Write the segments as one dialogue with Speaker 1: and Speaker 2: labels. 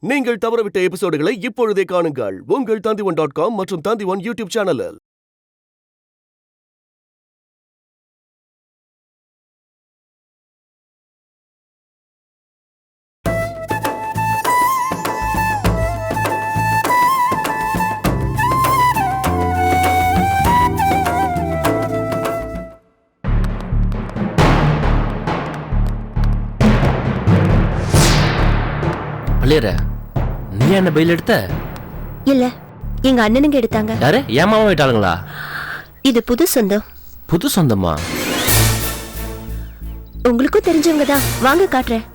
Speaker 1: நீங்கள் தவறவிட்ட எபிசோடுகளை இப்பொழுதே காணுங்கள் உங்கள் Tandivan.com மற்றும் Tandivan யூடியூப் சேனலில்.
Speaker 2: நீ என்ன பெயில் எடுத்த?
Speaker 3: இல்ல, எங்க அண்ணனுங்க எடுத்தாங்க.
Speaker 2: யாரு? ஏமாமா விட்டாளுங்களா?
Speaker 3: இது புது சொந்தம்.
Speaker 2: புது சொந்தமா?
Speaker 3: உங்களுக்கும் தெரிஞ்சவங்க தான். வாங்க காட்டுறேன்.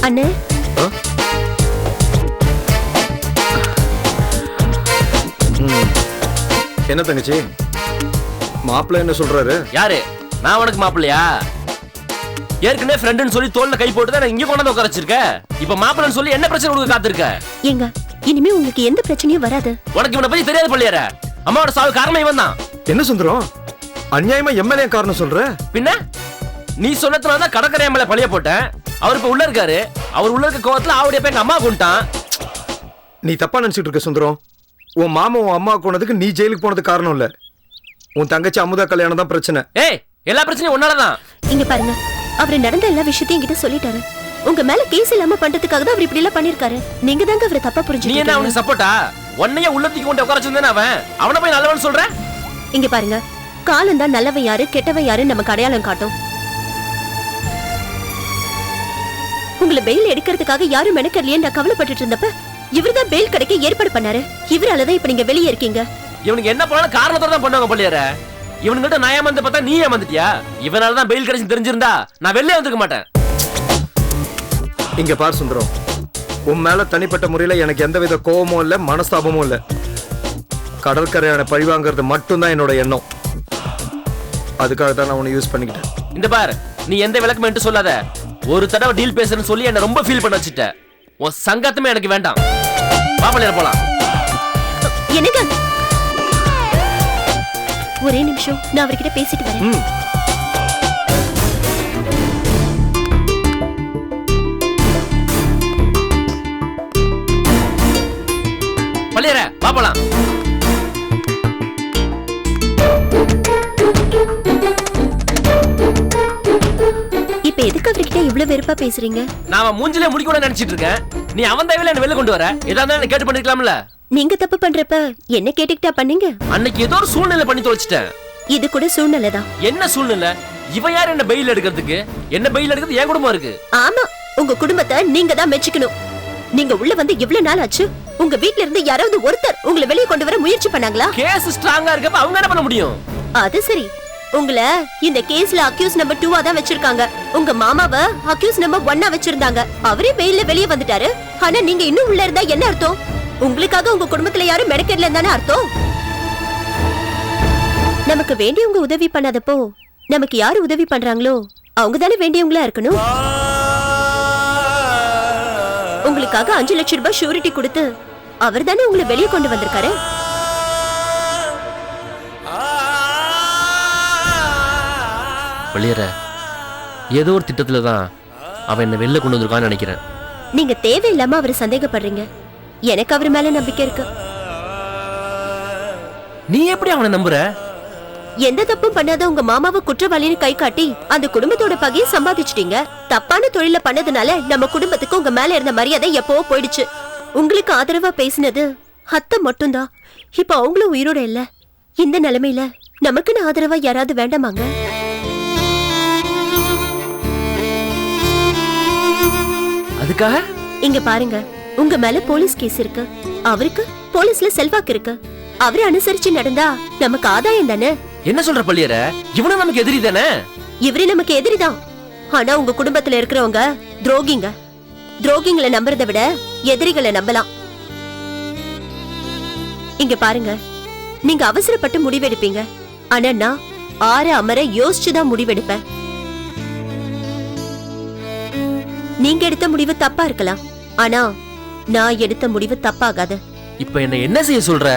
Speaker 3: அண்ணே,
Speaker 4: என்ன தங்கச்சி, மாப்பிள்ள என்ன சொல்றாரு?
Speaker 2: யாரு? நான் உனக்கு மாப்பிள்ளையா? ஏற்கனவே ஃப்ரெண்டுன்னு சொல்லி தோல்ல கை போட்டு தான் இங்க கொண்டாந்து உட்கார வச்சிருக்க. இப்ப மாப்பிள்ளன்னு சொல்லி என்ன பிரச்சனை உங்களுக்கு காத்திருக்க?
Speaker 3: ஏங்க, இனிமே உங்களுக்கு எந்த பிரச்சனையும் வராது.
Speaker 2: உனக்கு இவனை பத்தி தெரியாது பள்ளியார. அம்மாவோட சாவு காரணம் இவன் தான்.
Speaker 4: என்ன சுந்தரம், அநியாயமா எம்எல்ஏ காரணம் சொல்ற?
Speaker 2: பின்ன நீ சொன்னதுனால தான் கடற்கரை எம்எல்ஏ பழிய போட்டேன். அவர் இப்ப உள்ள இருக்காரு. அவர் உள்ள இருக்க கோவத்துல அவருடைய போய் எங்க அம்மா கொண்டான்.
Speaker 4: நீ தப்பா நினைச்சிட்டு இருக்க சுந்தரம். உன் மாமா உன் அம்மா கொண்டதுக்கு நீ ஜெயிலுக்கு போனது காரணம் இல்ல. உன் தங்கச்சி அமுதா கல்யாணம் தான் பிரச்சனை.
Speaker 2: ஏய், எல்லா பிரச்சனையும் உன்னாலதான்.
Speaker 3: இங்க பாருங்க, அவர் நடந்த எல்லா விஷயத்தையும் என்கிட்ட சொல்லிட்டாரு. உங்க மேல கேஸ் இல்லாம பண்றதுக்காக தான் அவர் இப்படி எல்லாம் பண்ணிருக்காரு. நீங்க தாங்க அவரை தப்பா புரிஞ்சுக்கிட்டீங்க. நீ
Speaker 2: என்ன அவனுக்கு சப்போர்ட்டா? உன்னையே உள்ளத்துக்கு கொண்டு உட்கார வச்சிருந்தேன். அவனை போய் நல்லவன் சொல்ற?
Speaker 3: இங்க பாருங்க, காலம் தான் நல்லவன் யாரு கெட்டவன் யாருன்னு நமக்கு அடையாளம் காட்டும். உங்களை பெயில் எடுக்கிறதுக்காக யாரும் மெனக்கடலையே நான் கவலைப்பட்டு இருந்தப்ப இவர்தான் பெயில் கிடைக்க ஏற்பாடு பண்ணாரு. இவராலதான் இப்ப நீங்க வெளியே இருக்கீங்க.
Speaker 2: இவனுக்கு என்ன பண்ணாலும் காரணத்தோட தான் பண்ணுவாங்க பள்ளியார. இவனுங்கிட்ட நான் ஏமாந்து பார்த்தா நீ ஏமாந்துட்டியா? இவனாலதான் பெயில் கிடைச்சு தெரிஞ்சிருந்தா நான் வெளியே வந்துக்க மாட்டேன்.
Speaker 4: இங்க பார் சுந்தரம், உன் மேல தனிப்பட்ட முறையில எனக்கு எந்தவித கோபமும் இல்ல, மனஸ்தாபமும் இல்ல. கடற்கரையான பழிவாங்கிறது மட்டும்தான் என்னோட எண்ணம். அதுக்காக தான் நான் உன்னை யூஸ் பண்ணிக்கிட்டேன்.
Speaker 2: இந்த பார், நீ எந்த விளக்கமே சொல்லாத. ஒரு தடவை டீல் பேசுறேன்னு சொல்லி என்ன ரொம்ப ஃபீல் பண்ண வச்சுட்ட. உன் சங்கத்தமே எனக்கு வேண்டாம். பாப்பலையா போலாம்.
Speaker 3: எனக்கு ஒரே நிமிஷம், நான் அவர்கிட்ட பேசிட்டு வரேன்.
Speaker 2: பள்ளியற பாப்பலாம்.
Speaker 3: இப்ப எதுக்கு அவர்கிட்ட இவ்வளவு வெறுப்பா பேசுறீங்க?
Speaker 2: நான் மூஞ்சிலே முடிக்கூட நினைச்சிட்டு இருக்கேன். நீ அவன் தயவுல என்ன வெளில கொண்டு வர. ஏதாவது என்ன கேட்டு பண்ணிருக்கலாம்ல.
Speaker 3: நீங்க தப்பு பண்றப்ப என்ன கேட்டுக்கிட்டா பண்ணீங்க?
Speaker 2: அன்னைக்கு ஏதோ ஒரு சூழ்நிலை பண்ணி தொலைச்சிட்டேன்.
Speaker 3: இது கூட சூழ்நிலை தான்.
Speaker 2: என்ன சூழ்நிலை? இவன் யார் என்ன பெயில் எடுக்கிறதுக்கு? என்ன பெயில் எடுக்கிறது என் குடும்பம் இருக்கு.
Speaker 3: ஆமா, உங்க குடும்பத்தை நீங்க தான் மெச்சிக்கணும். நீங்க உள்ள வந்து எவ்வளவு நாள் ஆச்சு? உங்க வீட்ல இருந்து யாராவது ஒருத்தர் உங்களை வெளியே கொண்டு வர முயற்சி பண்ணாங்களா?
Speaker 2: கேஸ் ஸ்ட்ராங்கா இருக்கப்ப அவங்க என்ன பண்ண முடியும்?
Speaker 3: அது சரி, உங்களை இந்த கேஸ்ல அக்யூஸ் நம்பர் 2 தான் வச்சிருக்காங்க. உங்க மாமாவை அக்யூஸ் நம்பர் 1 வச்சிருந்தாங்க. அவரே பெயில்ல வெளியே வந்துட்டாரு. ஆனா நீங்க இன்னும் உள்ள இருந்தா என்ன அர்த்தம்? உங்களுக்காக உங்க குடும்பத்துல யாரும் மெனக்கெடல தானே அர்த்தம். நமக்கு வேண்டியவங்க உதவி பண்ணாதப்போ நமக்கு யாரு உதவி பண்றாங்களோ அவங்க தானே வேண்டியவங்களா இருக்கணும். உங்களுக்காக 5 லட்சம் ரூபாய் ஷூரிட்டி கொடுத்து அவர் தானே உங்களை வெளியே கொண்டு வந்திருக்காரு.
Speaker 2: வெளியேற ஏதோ ஒரு திட்டத்துல தான் அவன் என்ன வெளில கொண்டு வந்திருக்கான்னு நினைக்கிறேன்.
Speaker 3: நீங்க தேவையில்லாம அவரை சந்தேகப்படுறீங்க. எனக்கு அவர் மேல நம்பிக்கை இருக்கு.
Speaker 2: நீ எப்படி அவனை நம்புற?
Speaker 3: எந்த தப்பும் பண்ணாத உங்க மாமாவை குற்றவாளின்னு கை காட்டி அந்த குடும்பத்தோட பகையை சம்பாதிச்சிட்டீங்க. தப்பான தொழில பண்ணதுனால நம்ம குடும்பத்துக்கு உங்க மேல இருந்த மரியாதை எப்பவோ போயிடுச்சு. உங்களுக்கு ஆதரவா பேசினது அத்தை மட்டும்தான். இப்ப அவங்களும் உயிரோட இல்ல. இந்த நிலைமையில நமக்குன்னு ஆதரவா யாராவது வேண்டாமாங்க?
Speaker 2: அதுக்காக
Speaker 3: இங்க பாருங்க, உங்க மேல போலீஸ் கேஸ் இருக்கு. அவருக்கு போலீஸ்ல செல்வாக்கு இருக்கு. அவரை அனுசரிச்சு நடந்தா நமக்கு ஆதாயம் தானே.
Speaker 2: என்ன சொல்ற பள்ளியற? இவனும் நமக்கு எதிரி தானே?
Speaker 3: இவரே நமக்கு எதிரிதான். ஆனா உங்க குடும்பத்துல இருக்கிறவங்க துரோகிங்க. துரோகிங்களை நம்புறதை விட எதிரிகளை நம்பலாம். இங்க பாருங்க, நீங்க அவசரப்பட்டு முடிவெடுப்பீங்க. ஆனா நான் ஆற அமர யோசிச்சுதான் முடிவெடுப்பேன். நீங்க எடுத்த முடிவு தப்பா இருக்கலாம். ஆனா நான் எடுத்த முடிவு தப்பாகாது.
Speaker 2: இப்ப என்ன செய்ய சொல்ற?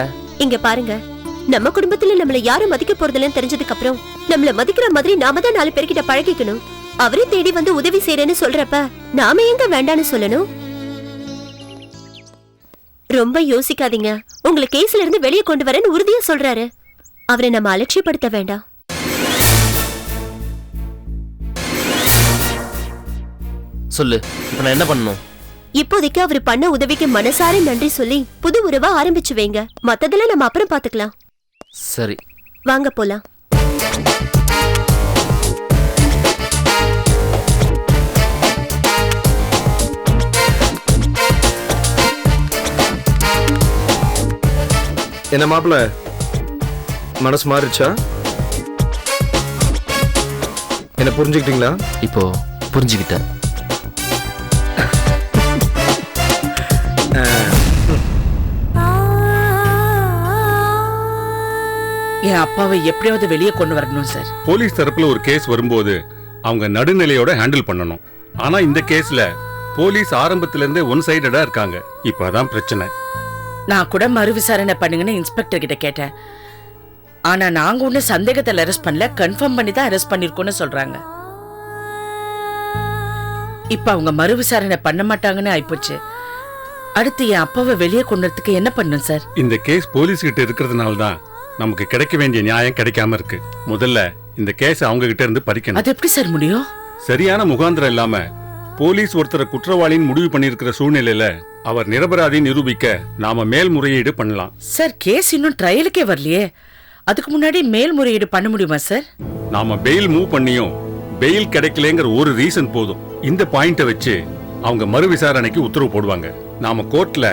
Speaker 3: இங்க பாருங்க, நம்ம குடும்பத்துல நம்மள யாரும் மதிக்க போறதில்லன்னு தெரிஞ்சதுக்கு அப்புறம் நம்மள மதிக்கிற மாதிரி நாம தான் 4 பேர்கிட்ட பழகிக்கணும். அவரே தேடி வந்து உதவி செய்யறேன்னு சொல்றப்ப நாம எங்க வேண்டான்னு சொல்லணும்? ரொம்ப யோசிக்காதீங்க. உங்களை கேஸ்ல இருந்து வெளியே கொண்டு வரேன்னு உறுதியா சொல்றாரு. அவரை நம்ம அலட்சியப்படுத்த வேண்டாம்.
Speaker 2: சொல்லு, இப்ப நான் என்ன பண்ணணும்?
Speaker 3: இப்போதைக்கு அவர் பண்ண உதவிக்கு மனசார நன்றி சொல்லி புது உறவா ஆரம்பிச்சு வைங்க. மத்ததெல்லாம் நம்ம அப்புறம் பாத்துக்கலாம்.
Speaker 2: சரி,
Speaker 3: வாங்க போலாம்.
Speaker 4: என்ன மாப்பிள்ள, மனசு மாறிச்சா? என்ன புரிஞ்சுக்கிட்டீங்களா?
Speaker 2: இப்போ புரிஞ்சுக்கிட்டேன்.
Speaker 5: என் அப்பாவை எப்படியாவது வெளியே கொண்டு வரணும் சார்.
Speaker 6: போலீஸ் தரப்புல ஒரு கேஸ் வரும்போது அவங்க நடுநிலையோட ஹேண்டில் பண்ணணும். ஆனா இந்த கேஸ்ல போலீஸ் ஆரம்பத்துல இருந்தே ஒன் சைடடா இருக்காங்க. இப்பதான் பிரச்சனை.
Speaker 5: நான் கூட மறு விசாரணை பண்ணுங்கன்னு இன்ஸ்பெக்டர் கிட்ட கேட்டேன். ஆனா நாங்க ஒண்ணு சந்தேகத்தில் அரெஸ்ட் பண்ணல, கன்ஃபார்ம் பண்ணி தான் அரெஸ்ட் பண்ணிருக்கோம்னு சொல்றாங்க. இப்ப அவங்க மறு விசாரணை பண்ண மாட்டாங்கன்னு ஆயிப்போச்சு. அடுத்து என் அப்பாவை வெளியே கொண்டதுக்கு என்ன பண்ணும் சார்?
Speaker 6: இந்த கேஸ் போலீஸ் கிட்ட இருக்கிறதுனால தான் நமக்கு கிடைக்க வேண்டிய நியாயம் கிடைக்காம இருக்கு. முதல்ல இந்த கேஸ் அவங்க கிட்ட இருந்து பறிக்கணும்.
Speaker 5: அது எப்படி சார் முடியும்?
Speaker 6: சரியான முகாந்திரம் இல்லாம போலீஸ் ஒருத்தரை குற்றவாளின்னு முடிவு பண்ணிருக்கிற சூழ்நிலையில அவர் நிரபராதி நிரூபிக்க நாம மேல்முறையீடு பண்ணலாம்.
Speaker 5: சார், கேஸ் இன்னும் ட்ரையலுக்கே வரலையே. அதுக்கு முன்னாடி மேல்முறையீடு பண்ண முடியுமா சார்?
Speaker 6: நாம பெயில் மூவ் பண்ணியும் பெயில் கிடைக்கலங்கிற ஒரு ரீசன் போதும். இந்த பாயிண்ட வச்சு அவங்க மறு விசாரணைக்கு உத்தரவு போடுவாங்க. நாம கோர்ட்ல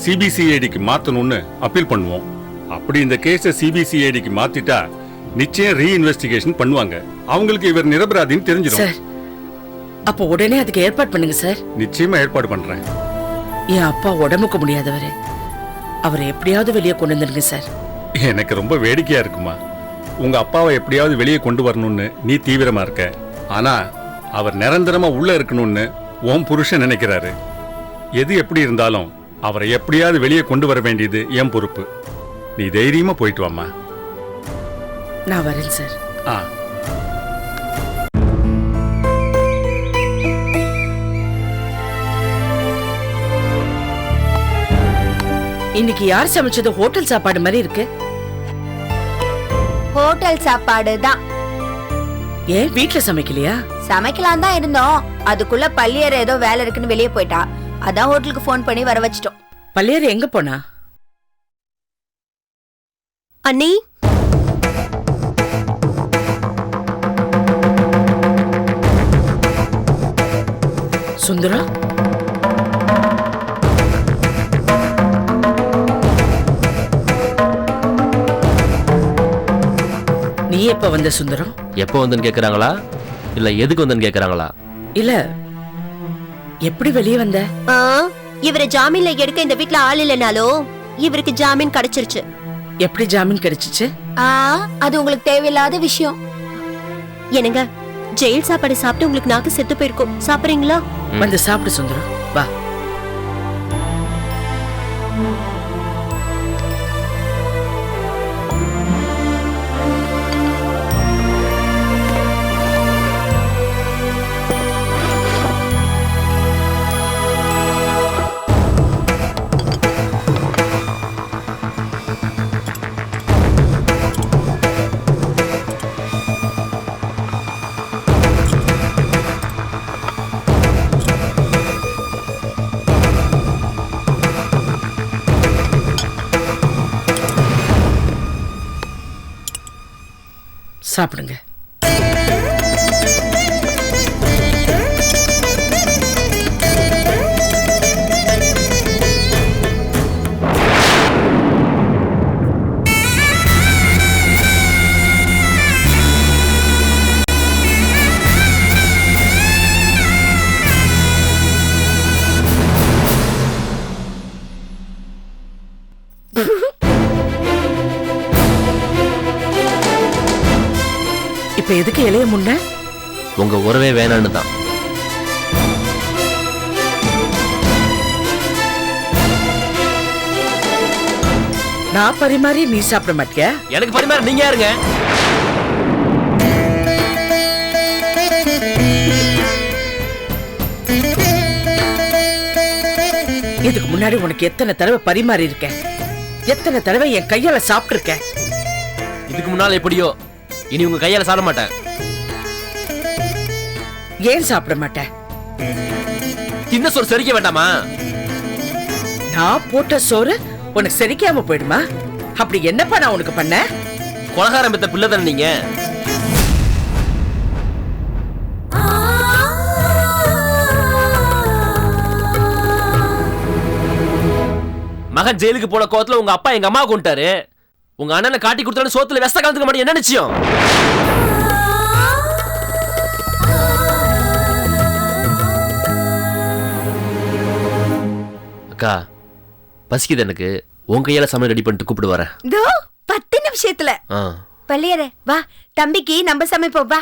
Speaker 6: சிபிசிஐடிக்கு மாத்தணும்னு அப்பீல் பண்ணுவோம். அப்படி இந்த கேஸ சிபிசிஐடிக்கு மாத்திட்டா நிச்சயம் ரீஇன்வெஸ்டிகேஷன் பண்ணுவாங்க. அவங்களுக்கு இவர் நிரபராதின்னு தெரிஞ்சிடும்.
Speaker 5: சார், அப்போ உடனே அதுக்கு ஏற்பாடு பண்ணுங்க சார்.
Speaker 6: நிச்சயமா ஏற்பாடு பண்றேன்.
Speaker 5: என் அப்பா உடம்புக்கு முடியாதவரு, அவரை எப்படியாவது வெளியே கொண்டு வந்துருங்க சார்.
Speaker 6: எனக்கு ரொம்ப வேடிக்கையா இருக்குமா, உங்க அப்பாவை எப்படியாவது வெளியே கொண்டு வரணும்னு நீ தீவிரமா இருக்க. ஆனா அவர் நிரந்தரமா உள்ள இருக்கணும்னு உன் புருஷன் நினைக்கிறாரு. எது எப்படி இருந்தாலும் அவரை எப்படியாவது வெளியே கொண்டு வர வேண்டியது என் பொறுப்பு. நீ தைரியமா போயிட்டு வாமா.
Speaker 5: நான் வரேன் சார்.
Speaker 6: ஆ,
Speaker 5: இன்னைக்கு யார் சமைச்சது ஹோட்டல் சாப்பாடு மாதிரி இருக்கு?
Speaker 7: ஹோட்டல் சாப்பாடு தான்.
Speaker 5: ஏன் வீட்ல சமைக்கலையா?
Speaker 7: சமைக்கலாம் தான் இருந்தோம். அதுக்குள்ள பள்ளியற ஏதோ வேலை இருக்குன்னு வெளியே போயிட்டா. அதான் ஹோட்டலுக்கு போன் பண்ணி வர வச்சிட்டோம்.
Speaker 5: பள்ளியார் எங்க போனா?
Speaker 3: அண்ணி,
Speaker 5: சுந்தரம், நீ எப்ப வந்த சுந்தரம்?
Speaker 2: எப்போ வந்துன்னு கேக்குறாங்களா இல்ல எதுக்கு வந்துன்னு கேக்குறாங்களா?
Speaker 5: இல்ல, எப்படி வெளியே வந்த?
Speaker 3: இவரை ஜாமீன்ல எடுக்க இந்த வீட்ல ஆள் இல்லனாலும் இவருக்கு ஜாமீன் கிடைச்சிருச்சு.
Speaker 5: எப்படி ஜாமீன் கிடைச்சிச்சு?
Speaker 7: அது உங்களுக்கு தேவையில்லாத விஷயம்.
Speaker 3: என்னங்க, ஜெயில் சாப்பாடு சாப்பிட்டு உங்களுக்கு நாக்கு செத்து போயிருக்கும். சாப்பிடுறீங்களா?
Speaker 5: வந்து சாப்பிடு சுந்தரம், வா. சாப்பிடுங்க. இப்ப எதுக்கு இளைய முன்ன?
Speaker 2: உங்க உறவே வேணான்னு தான்.
Speaker 5: நான் பரிமாறி நீ சாப்பிட மாட்டியா?
Speaker 2: எனக்கு பரிமாற நீங்க யாருங்க?
Speaker 5: இதுக்கு முன்னாடி உனக்கு எத்தனை தடவை பரிமாறி இருக்கேன், எத்தனை தடவை என் கையால சாப்பிட்டு இருக்கேன்.
Speaker 2: இதுக்கு முன்னால எப்படியோ, இனி உங்க கையால சாப்பிட மாட்டேன்.
Speaker 5: ஏன் சாப்பிட மாட்டேன்?
Speaker 2: தின்ன சோறு செரிக்க வேண்டாமா?
Speaker 5: நான் போட்ட சோறு உனக்கு செரிக்காம போயிடுமா? அப்படி என்னப்பா நான் உனக்கு பண்ண?
Speaker 2: கொலகாரம் பெத்த பிள்ளை தானே நீங்க. மகன் ஜெயிலுக்கு போன கோவத்துல உங்க அப்பா எங்க அம்மா கொண்டாரு. உங்க அண்ணனை காட்டி கொடுத்தாலும் சோத்துல வெஸ்த கலந்துக்க மாட்டேன். என்ன நிச்சயம்? அக்கா பசிக்குது எனக்கு. உன் கையால சமையல் ரெடி பண்ணிட்டு கூப்பிட்டு வரேன்.
Speaker 7: 10 நிமிஷத்துல. பள்ளியரே வா, தம்பிக்கு நம்ம சமைப்போம் வா.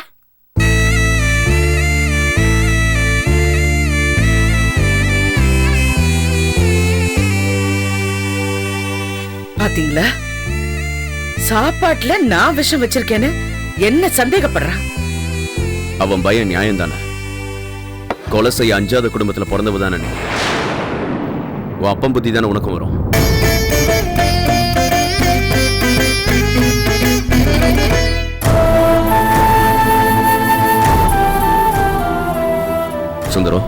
Speaker 5: பாத்தீங்களா, சாப்பாட்டுல நான் விஷம் வச்சிருக்கேன்னு என்ன சந்தேகப்படுறான்.
Speaker 8: அவன் பயம் நியாயம் தானே. கொலை செய்ய அஞ்சாத குடும்பத்துல பிறந்தவதானே நீ. உன் அப்பம் புத்தி தானே உனக்கும் வரும். சுந்தரம்,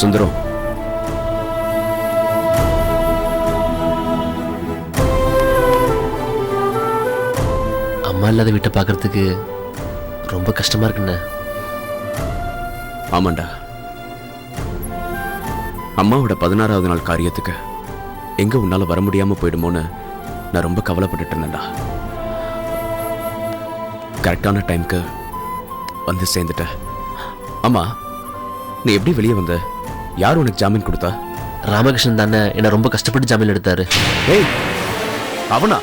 Speaker 8: சுந்தரம்,
Speaker 2: அம்மா இல்லாத வீட்டை பாக்குறதுக்கு ரொம்ப கஷ்டமா இருக்குண்ணே.
Speaker 8: ஆமாண்டா, அம்மாவோட 16வது நாள் காரியத்துக்கு எங்க உன்னால வர முடியாம போயிடுமோன்னு நான் ரொம்ப கவலைப்பட்டுட்டு இருந்தேன்டா. கரெக்டான டைம்க்கு வந்து சேர்ந்துட்ட. ஆமா, நீ எப்படி வெளியே வந்த? யார் உனக்கு ஜாமீன் கொடுத்தா?
Speaker 2: ராமகிருஷ்ணன் தானே என்ன ரொம்ப கஷ்டப்பட்டு ஜாமீன் எடுத்தாரு.
Speaker 8: ஏய், அவனா?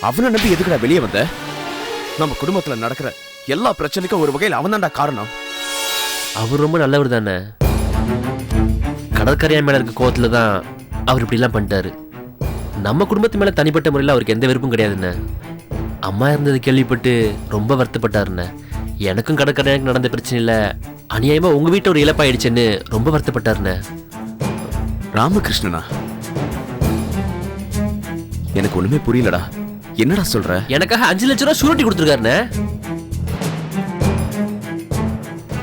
Speaker 8: அவனை நம்பி எதுக்குடா வெளியே வந்த? நம்ம குடும்பத்துல நடக்கிற எல்லா பிரச்சனைக்கும் ஒரு வகையில் அவன் தான்டா காரணம்.
Speaker 2: அவர் ரொம்ப நல்லவர் தானே. கடற்கரையா மேல இருக்க கோவத்துல தான் அவர் இப்படி எல்லாம் பண்ணிட்டாரு. நம்ம குடும்பத்து மேல தனிப்பட்ட முறையில் அவருக்கு எந்த விருப்பம் கிடையாதுண்ணே. அம்மா இருந்தது கேள்விப்பட்டு ரொம்ப வருத்தப்பட்டாருண்ணே. எனக்கும் கடற்கரையாக்கு நடந்த பிரச்சனை இல்ல, அநியாயமா உங்க வீட்டை ஒரு இழப்பாயிடுச்சுன்னு ரொம்ப வருத்தப்பட்டாருண்ணே.
Speaker 8: ராமகிருஷ்ணனா? எனக்கு ஒண்ணுமே புரியலடா. என்னடா சொல்ற?
Speaker 2: எனக்காக 5 லட்சம் ரூபாய் ஷூரிட்டி கொடுத்துருக்காருண்ணே.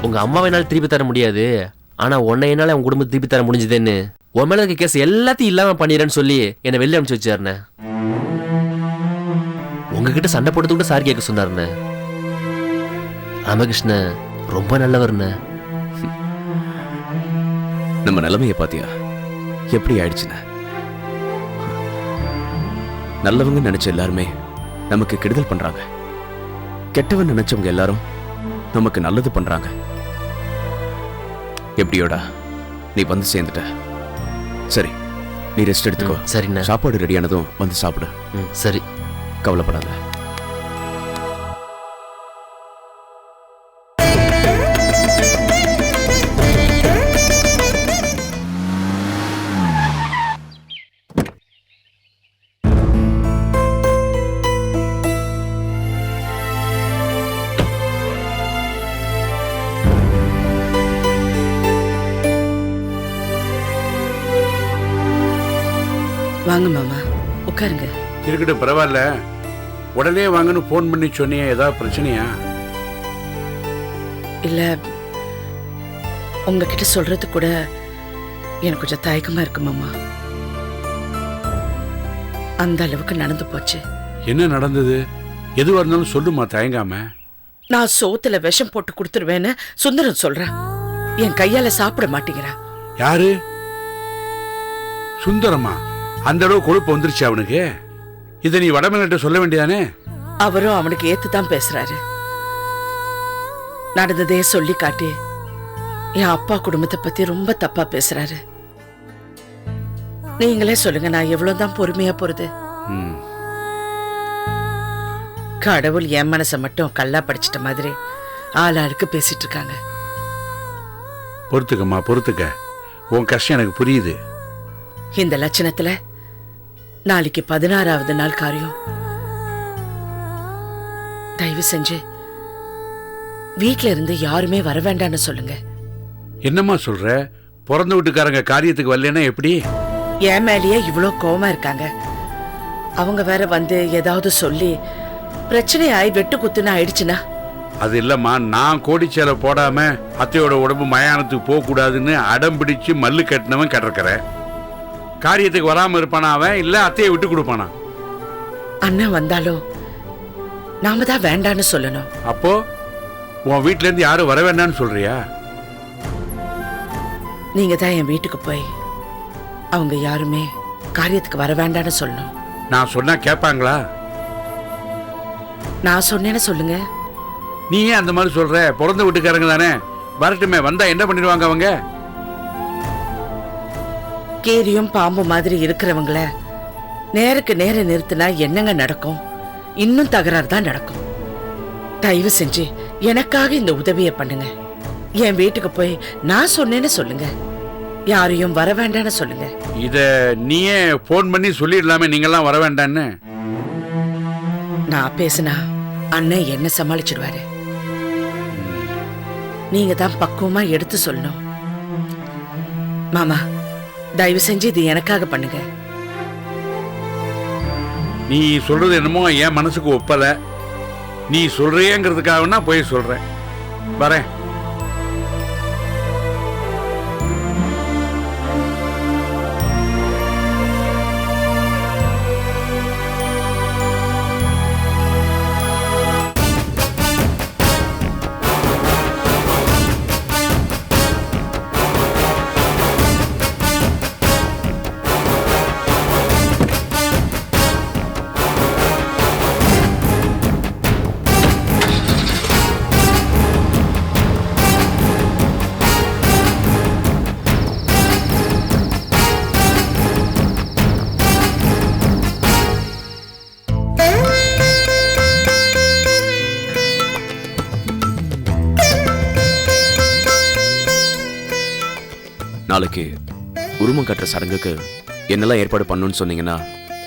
Speaker 2: உங்க அம்மாவை என்னால திருப்பி தர முடியாது, ஆனா உன்னை என்னால உங்க குடும்பத்தை திருப்பி தர முடிஞ்சதுன்னு உன் மேல இருக்க கேஸ் எல்லாத்தையும் இல்லாம பண்ணிடுறேன்னு சொல்லி என்னை வெளில அனுப்பிச்சு வச்சாருண்ணே. உங்ககிட்ட சண்டை போடுறது கூட சாரி கேட்க சொன்னாருண்ணே. ராமகிருஷ்ணன் ரொம்ப நல்லவர்ண்ணே.
Speaker 8: நம்ம நிலைமைய பாத்தியா எப்படி ஆயிடுச்சுன்னு? நல்லவங்க நினைச்ச எல்லாருமே நமக்கு கெடுதல் பண்றாங்க, கெட்டவன் நினைச்சவங்க எல்லாரும் நமக்கு நல்லது பண்றாங்க. எப்படியோடா நீ வந்து சேர்ந்துட்ட. சரி, நீ ரெஸ்ட் எடுத்துக்கோ.
Speaker 2: சரிண்ணே.
Speaker 8: சாப்பாடு ரெடியானதும் வந்து சாப்பிடு.
Speaker 2: சரி,
Speaker 8: கவலைப்படாத.
Speaker 5: வாங்க மாமா, உட்காருங்க.
Speaker 9: இருக்கட்டும், பரவாயில்ல. உடனே வாங்கன்னு போன் பண்ணி சொன்னியே, ஏதாவது பிரச்சனையா?
Speaker 5: இல்ல, உங்ககிட்ட சொல்றது கூட எனக்கு கொஞ்சம் தயக்கமா இருக்கு மாமா. அந்த அளவுக்கு நடந்து போச்சு.
Speaker 9: என்ன நடந்தது? எதுவா இருந்தாலும் சொல்லுமா, தயங்காம.
Speaker 5: நான் சோத்துல விஷம் போட்டு கொடுத்துருவேன்னு சுந்தரம் சொல்றான். என் கையால சாப்பிட மாட்டேங்கிறான்.
Speaker 9: யாரு? சுந்தரமா? அந்த அளவு கொழுப்பு வந்துருச்சு அவனுக்கு. இதை நீ வடமேலிட்ட சொல்ல வேண்டியதானே?
Speaker 5: அவரும் அவனுக்கு ஏத்துதான் பேசுறாரு. நடந்ததே சொல்லி காட்டி என் அப்பா குடும்பத்தை பத்தி ரொம்ப தப்பா பேசுறாரு. நீங்களே சொல்லுங்க, நான் எவ்வளவுதான் பொறுமையா போறது? கடவுள் என் மனசை மட்டும் கல்லா படிச்சிட்ட மாதிரி ஆளாளுக்கு பேசிட்டு இருக்காங்க.
Speaker 9: பொறுத்துக்கம்மா பொறுத்துக்க, உன் கஷ்டம் எனக்கு புரியுது.
Speaker 5: இந்த லட்சணத்துல நாளைக்கு 16வது நாள் காரியம். தயவு செஞ்சு வீட்ல இருந்து யாருமே வர வேண்டாம்னு சொல்லுங்க.
Speaker 9: என்னம்மா சொல்ற? பிறந்த வீட்டுக்காரங்க காரியத்துக்கு வரலன்னா எப்படி?
Speaker 5: என் மேலேயே இவ்வளோ கோவமா இருக்காங்க. அவங்க வேற வந்து ஏதாவது சொல்லி பிரச்சனையாயி வெட்டு குத்துன்னு ஆயிடுச்சுன்னா?
Speaker 9: அது இல்லம்மா, நான் கோடிச்சேலை போடாம அத்தையோட உடம்பு மயானத்துக்கு போக கூடாதுன்னு அடம் பிடிச்சு மல்லு கட்டினவன் கடற்கரை. காரியத்துக்கு வராம இருப்பானா அவன், இல்ல அத்தையை விட்டு கொடுப்பானா?
Speaker 5: அண்ணன் வந்தாலும் நாம தான் வேண்டான்னு சொல்லணும்.
Speaker 9: அப்போ உன் வீட்ல இருந்து யாரும் வர வேண்டாம்னு சொல்றியா?
Speaker 5: நீங்க தான் என் வீட்டுக்கு போய் அவங்க யாருமே காரியத்துக்கு வர வேண்டாம்னு சொல்லணும்.
Speaker 9: நான் சொன்னா கேட்பாங்களா?
Speaker 5: நான் சொன்னேன்னு சொல்லுங்க.
Speaker 9: நீ ஏன் அந்த மாதிரி சொல்ற? பிறந்த வீட்டுக்காரங்க தானே, வரட்டுமே. வந்தா என்ன பண்ணிடுவாங்க அவங்க?
Speaker 5: கீரியும் பாம்பு மாதிரி இருக்கிறவங்கள நேருக்கு நேர நிறுத்தினா என்னங்க நடக்கும்? இன்னும் தகராறு தான் நடக்கும். தயவு செஞ்சு எனக்காக இந்த உதவியை பண்ணுங்க. என் வீட்டுக்கு போய் நான் சொன்னேன்னு சொல்லுங்க. யாரையும் வர வேண்டாம்னு சொல்லுங்க.
Speaker 9: இத நீயே போன் பண்ணி சொல்லிடலாமே, நீங்கெல்லாம் வர வேண்டான்னு.
Speaker 5: நான் பேசினா அண்ணன் என்ன சமாளிச்சிடுவாரு. நீங்க தான் பக்குவமா எடுத்து சொல்லணும். மாமா, தயவு செஞ்சு இது எனக்காக பண்ணுங்க.
Speaker 9: நீ சொல்றது என்னமோ என் மனசுக்கு ஒப்பல. நீ சொல்றியங்கிறதுக்காகனா போய் சொல்றேன். வரேன்.
Speaker 8: நாளைக்கு உருவம் கட்டுற சடங்குக்கு என்னெல்லாம் ஏற்பாடு பண்ணணும்னு சொன்னீங்கன்னா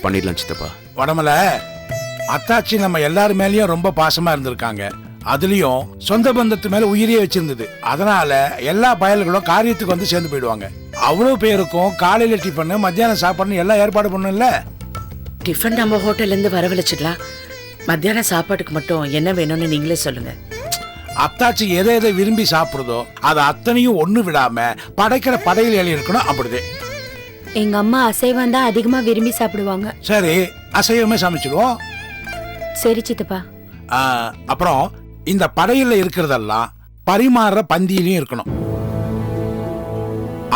Speaker 8: பண்ணிடலாம் சித்தப்பா.
Speaker 10: வடமல அத்தாச்சி நம்ம எல்லாரு மேலயும் ரொம்ப பாசமா இருந்திருக்காங்க. அதுலயும் சொந்த பந்தத்து மேல உயிரியே வச்சிருந்தது. அதனால எல்லா பயல்களும் காரியத்துக்கு வந்து சேர்ந்து போயிடுவாங்க. அவ்வளவு பேருக்கும் காலையில டிஃபன், மத்தியானம் சாப்பாடுன்னு எல்லாம் ஏற்பாடு பண்ணல.
Speaker 5: டிஃபன் நம்ம ஹோட்டல்ல இருந்து வரவழைச்சிடலாம். மத்தியான சாப்பாட்டுக்கு மட்டும் என்ன வேணும்னு நீங்களே சொல்லுங்க.
Speaker 10: அத்தாச்சி எதை எதை விரும்பி சாப்பிடுதோ அதை அத்தனையும் ஒண்ணு விடாம படைக்கிற படையில் எழுதி இருக்கணும். அப்படிதே
Speaker 7: எங்க அம்மா அசைவம் தான் அதிகமா விரும்பி சாப்பிடுவாங்க.
Speaker 10: சரி, அசைவமே சமைச்சிடுவோம்.
Speaker 7: சரி சித்தப்பா.
Speaker 10: அப்புறம் இந்த படையில இருக்கிறதெல்லாம் பரிமாறுற பந்தியிலையும் இருக்கணும்.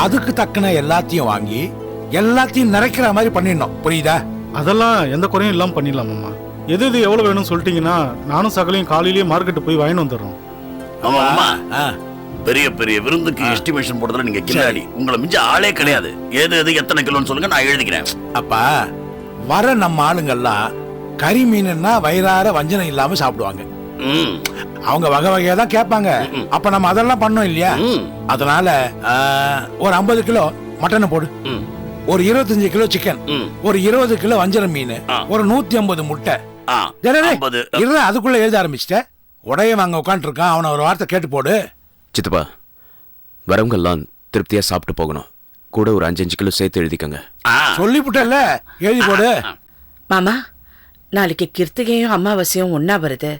Speaker 10: அதுக்கு தக்கன எல்லாத்தையும் வாங்கி எல்லாத்தையும் நிறைக்கிற மாதிரி பண்ணிடணும். புரியுதா?
Speaker 11: அதெல்லாம் எந்த குறையும் இல்லாம பண்ணிடலாம் மாமா. எது எது எவ்வளவு வேணும்னு சொல்லிட்டீங்கன்னா நானும் சகலையும் காலையிலேயே மார்க்கெட்டு போய் வாங்கிட்டு வந்துடுறோம்.
Speaker 12: பெரிய பெரிய விருந்துக்கு எஸ்டிமேஷன் போடுறதுல நீங்க கில்லாடி. உங்களை மிஞ்ச ஆளே கிடையாது. எது எது எத்தனை கிலோன்னு சொல்லுங்க, நான் எழுதிக்கிறேன்.
Speaker 10: அப்பா, வர நம்ம ஆளுங்கெல்லாம் கறி மீன்னா வயிறார வஞ்சனம் இல்லாம சாப்பிடுவாங்க. அவங்க வகை வகையா தான் கேட்பாங்க. அப்ப நம்ம அதெல்லாம் பண்ணோம் இல்லையா? அதனால ஒரு 50 கிலோ மட்டன் போடு, ஒரு 25 கிலோ சிக்கன், ஒரு 20 கிலோ வஞ்சரம் மீன், ஒரு 150 முட்டை. அதுக்குள்ள எழுத ஆரம்பிச்சிட்ட. உடைய வாங்க உட்காந்து இருக்கான், அவனை ஒரு வார்த்தை கேட்டு போடு.
Speaker 8: சித்தப்பா, வரவங்க எல்லாம் திருப்தியா சாப்பிட்டு போகணும். கூட ஒரு 5 கிலோ சேர்த்து எழுதிக்கங்க.
Speaker 10: சொல்லிவிட்டல, எழுதி போடு.
Speaker 5: மாமா, நாளைக்கு கிருத்திகையும் அமாவாசையும் ஒன்னா வருது.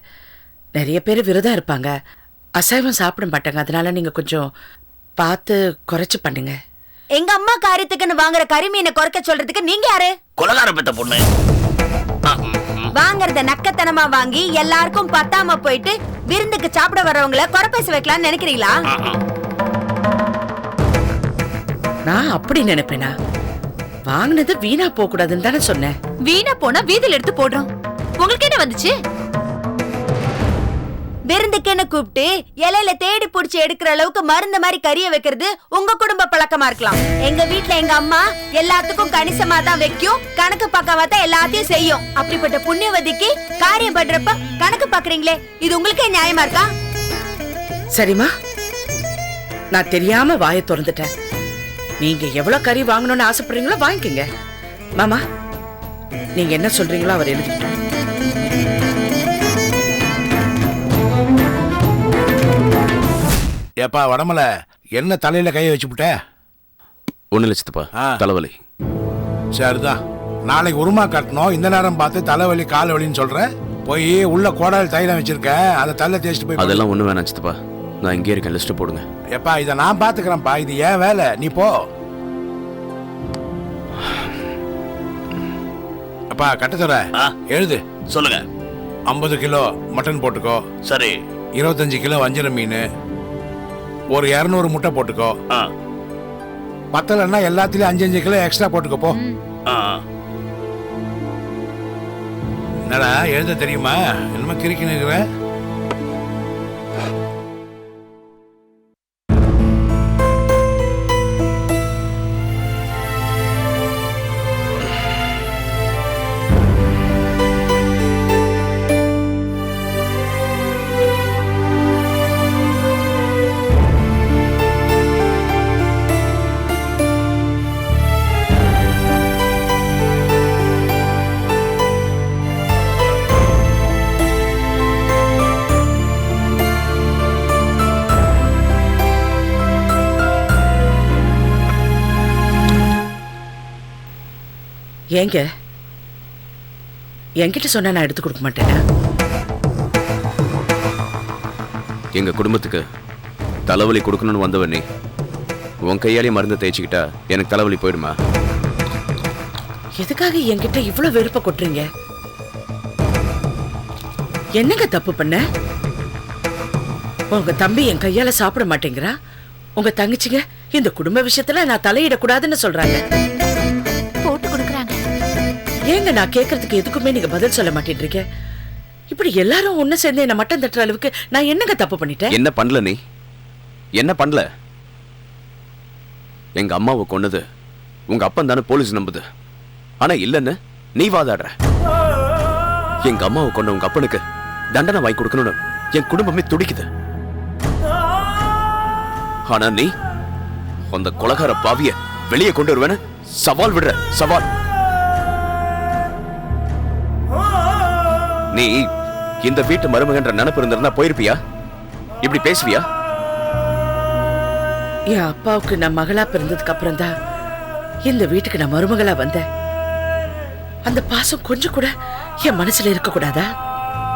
Speaker 5: நிறைய பேர் விரதம் இருப்பாங்க, அசைவம் சாப்பிட மாட்டாங்க. அதனால நீங்க கொஞ்சம் பார்த்து குறைச்சு பண்ணுங்க.
Speaker 7: எங்க அம்மா காரியத்துக்குன்னு வாங்குற கறிமீனை குறைக்க சொல்றதுக்கு நீங்க யாரு?
Speaker 12: கொலகார பெத்த பொண்ணு.
Speaker 7: வாங்கறத நக்கத்தனமா வாங்கி எல்லாருக்கும் பத்தாம போயிட்டு விருந்துக்கு சாப்பிட வரவங்கள குறை பேச வைக்கலாம்னு நினைக்கிறீங்களா?
Speaker 5: நான் அப்படி நினைப்பேனா? வாங்கினது வீணா போக கூடாதுன்னு தானே சொன்னேன்.
Speaker 3: வீணா போனா வீதியில எடுத்து போடுறோம். உங்களுக்கு என்ன வந்துச்சு?
Speaker 7: விருந்துக்குன்னு கூப்பிட்டு இலையில தேடி புடிச்சு எடுக்கிற அளவுக்கு மருந்து மாதிரி கறிய வைக்கிறது உங்க குடும்ப பழக்கமா இருக்கலாம். எங்க வீட்டுல எங்க அம்மா எல்லாத்துக்கும் கணிசமா தான் வைக்கும், கணக்கு பக்கவா தான் எல்லாத்தையும் செய்யும். அப்படிப்பட்ட புண்ணியவதிக்கு காரியம் பண்றப்ப கணக்கு பாக்குறீங்களே, இது உங்களுக்கு நியாயமா இருக்கா?
Speaker 5: சரிமா, நான் தெரியாம வாயை திறந்துட்டேன். நீங்க எவ்வளவு கறி வாங்கணும்னு ஆசைப்படுறீங்களோ வாங்கிக்கங்க. மாமா, நீங்க என்ன சொல்றீங்களோ அவர் எழுதிட்டோம்.
Speaker 10: ஏப்பா உடம்புல என்ன தலையில கையை வச்சுப்புட்ட?
Speaker 8: ஒண்ணு இல்ல சித்தப்பா, தலைவலி.
Speaker 10: சரிதான், நாளைக்கு உருமா கட்டணும். இந்த நேரம் பார்த்து தலைவலி கால் வலின்னு சொல்ற. போய் உள்ள கோடால் தைலம் வச்சிருக்க, அதை தள்ள தேய்ச்சிட்டு போய்.
Speaker 8: அதெல்லாம் ஒண்ணு வேணாம் சித்தப்பா, நான் இங்கே இருக்கேன், லிஸ்ட் போடுங்க.
Speaker 10: ஏப்பா இதை நான் பாத்துக்கிறேன்ப்பா, இது ஏன் வேலை, நீ போ. அப்பா கட்டத்தர எழுது.
Speaker 12: சொல்லுங்க.
Speaker 10: 50 கிலோ மட்டன் போட்டுக்கோ.
Speaker 12: சரி.
Speaker 10: 25 கிலோ வஞ்சர மீன், ஒரு 200 முட்டை போட்டுக்கோ. பத்தலன்னா எல்லாத்துலயும் 5-5 கிலோ எக்ஸ்ட்ரா போட்டுக்கோ போ. என்னடா எழுத தெரியுமா? என்னமா கிறுக்கி நிற்கிற?
Speaker 5: ஏங்க என்கிட்ட சொன்னா நான் எடுத்து கொடுக்க மாட்டேனா?
Speaker 8: எங்க குடும்பத்துக்கு தலைவலி கொடுக்கணும்னு வந்தவன் நீ. உன் கையாலே மருந்து தேய்ச்சிக்கிட்டா எனக்கு தலைவலி போயிடுமா?
Speaker 5: எதுக்காக என்கிட்ட இவ்வளவு வெறுப்ப கொட்டுறீங்க? என்னங்க தப்பு பண்ண? உங்க தம்பி என் கையால சாப்பிட மாட்டேங்கிறா. உங்க தங்கச்சிங்க இந்த குடும்ப விஷயத்துல நான் தலையிடக்கூடாதுன்னு சொல்றாங்க.
Speaker 7: போட்டு கொடுக்கறாங்க.
Speaker 5: ஏங்க நான் கேட்கறதுக்கு எதுக்குமே நீங்க பதில் சொல்ல மாட்டேன்றீங்க? இப்படி எல்லாரும் ஒண்ணு சேர்ந்து என்ன மட்டம் தட்டுற அளவுக்கு நான் என்னங்க தப்பு பண்ணிட்டேன்?
Speaker 8: என்ன பண்ணல நீ? என்ன பண்ணல? எங்க அம்மாவை கொன்னது உங்க அப்பன் தானே போலீஸ் நம்புது. ஆனா இல்லன்னு நீ வாதாடுற. எங்க அம்மாவை கொண்ட உங்க அப்பனுக்கு தண்டனை வாங்கி கொடுக்கணும்னு என் குடும்பமே துடிக்குது. ஆனா நீ அந்த கொலகார பாவிய வெளியே கொண்டு வருவேன்னு சவால் விடுற. சவால். நீ இந்த வீட்டு மருமகன்ற நினைப்பு இருந்திருந்தா போயிருப்பியா? இப்படி பேசுவியா?
Speaker 5: என் அப்பாவுக்கு நான் மகளா பிறந்ததுக்கு அப்புறம் தான் இந்த வீட்டுக்கு நான் மருமகளா வந்தேன். அந்த பாசம் கொஞ்சம் கூட என் மனசுல இருக்க கூடாதா?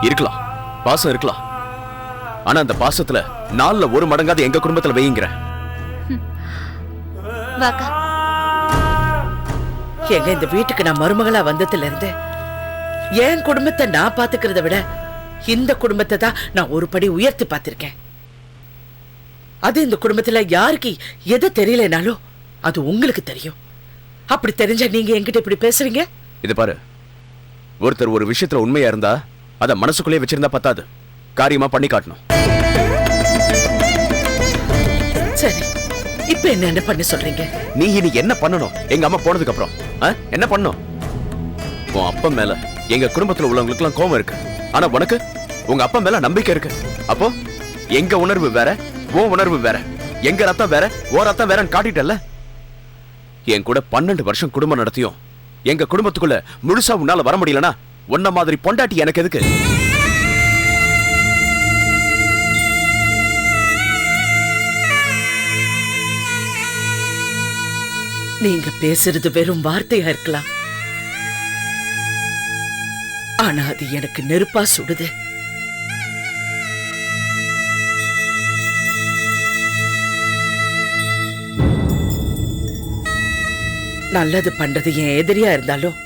Speaker 8: இருக்கலாம், பாசம் இருக்கலாம். ஆனா அந்த பாசத்துல 4ல் 1 மடங்காவது எங்க குடும்பத்துல வையுங்கிற.
Speaker 5: எங்க இந்த வீட்டுக்கு நான் மருமகளா வந்ததுல இருந்து என் குடும்பத்தை நான் பாத்துக்கிறத விட இந்த குடும்பத்தை தான் நான் ஒரு படி உயர்த்தி பார்த்திருக்கேன். அது இந்த குடும்பத்துல யாருக்கு எது தெரியலனாலும் அது உங்களுக்கு தெரியும். அப்படி தெரிஞ்சா நீங்க என்கிட்ட இப்படி பேசுறீங்க?
Speaker 8: இது பாரு, ஒருத்தர் ஒரு விஷயத்துல உண்மையா இருந்தா அத மனசுக்குள்ளே வச்சிருந்தா பத்தாது, காரியமா பண்ணி காட்டணும்.
Speaker 5: சரி, இப்ப என்ன பண்ண சொல்றீங்க?
Speaker 8: நீ இனி என்ன பண்ணணும்? எங்க அம்மா போனதுக்கு அப்புறம் என்ன பண்ணணும்? உன் அப்பா மேல எங்க குடும்பத்துல உள்ளவங்களுக்கு எல்லாம் கோபம் இருக்கு. ஆனா உனக்கு உங்க அப்பா மேல நம்பிக்கை இருக்கு. அப்போ எங்க உணர்வு வேற, உன் உணர்வு வேற. எங்க ரத்தம் வேற, ஓ ரத்தம் வேறன்னு காட்டிட்டல்ல. என் கூட 12 வருஷம் குடும்பம் நடத்தியும் எங்க குடும்பத்துக்குள்ள முழுசா உன்னால வர முடியலனா உன்ன மாதிரி பொண்டாட்டி எனக்கு எதுக்கு?
Speaker 5: நீங்க பேசுறது வெறும் வார்த்தையா இருக்கலாம், ஆனா அது எனக்கு நெருப்பா சுடுது. நல்லது பண்றது என் எதிரியா இருந்தாலும்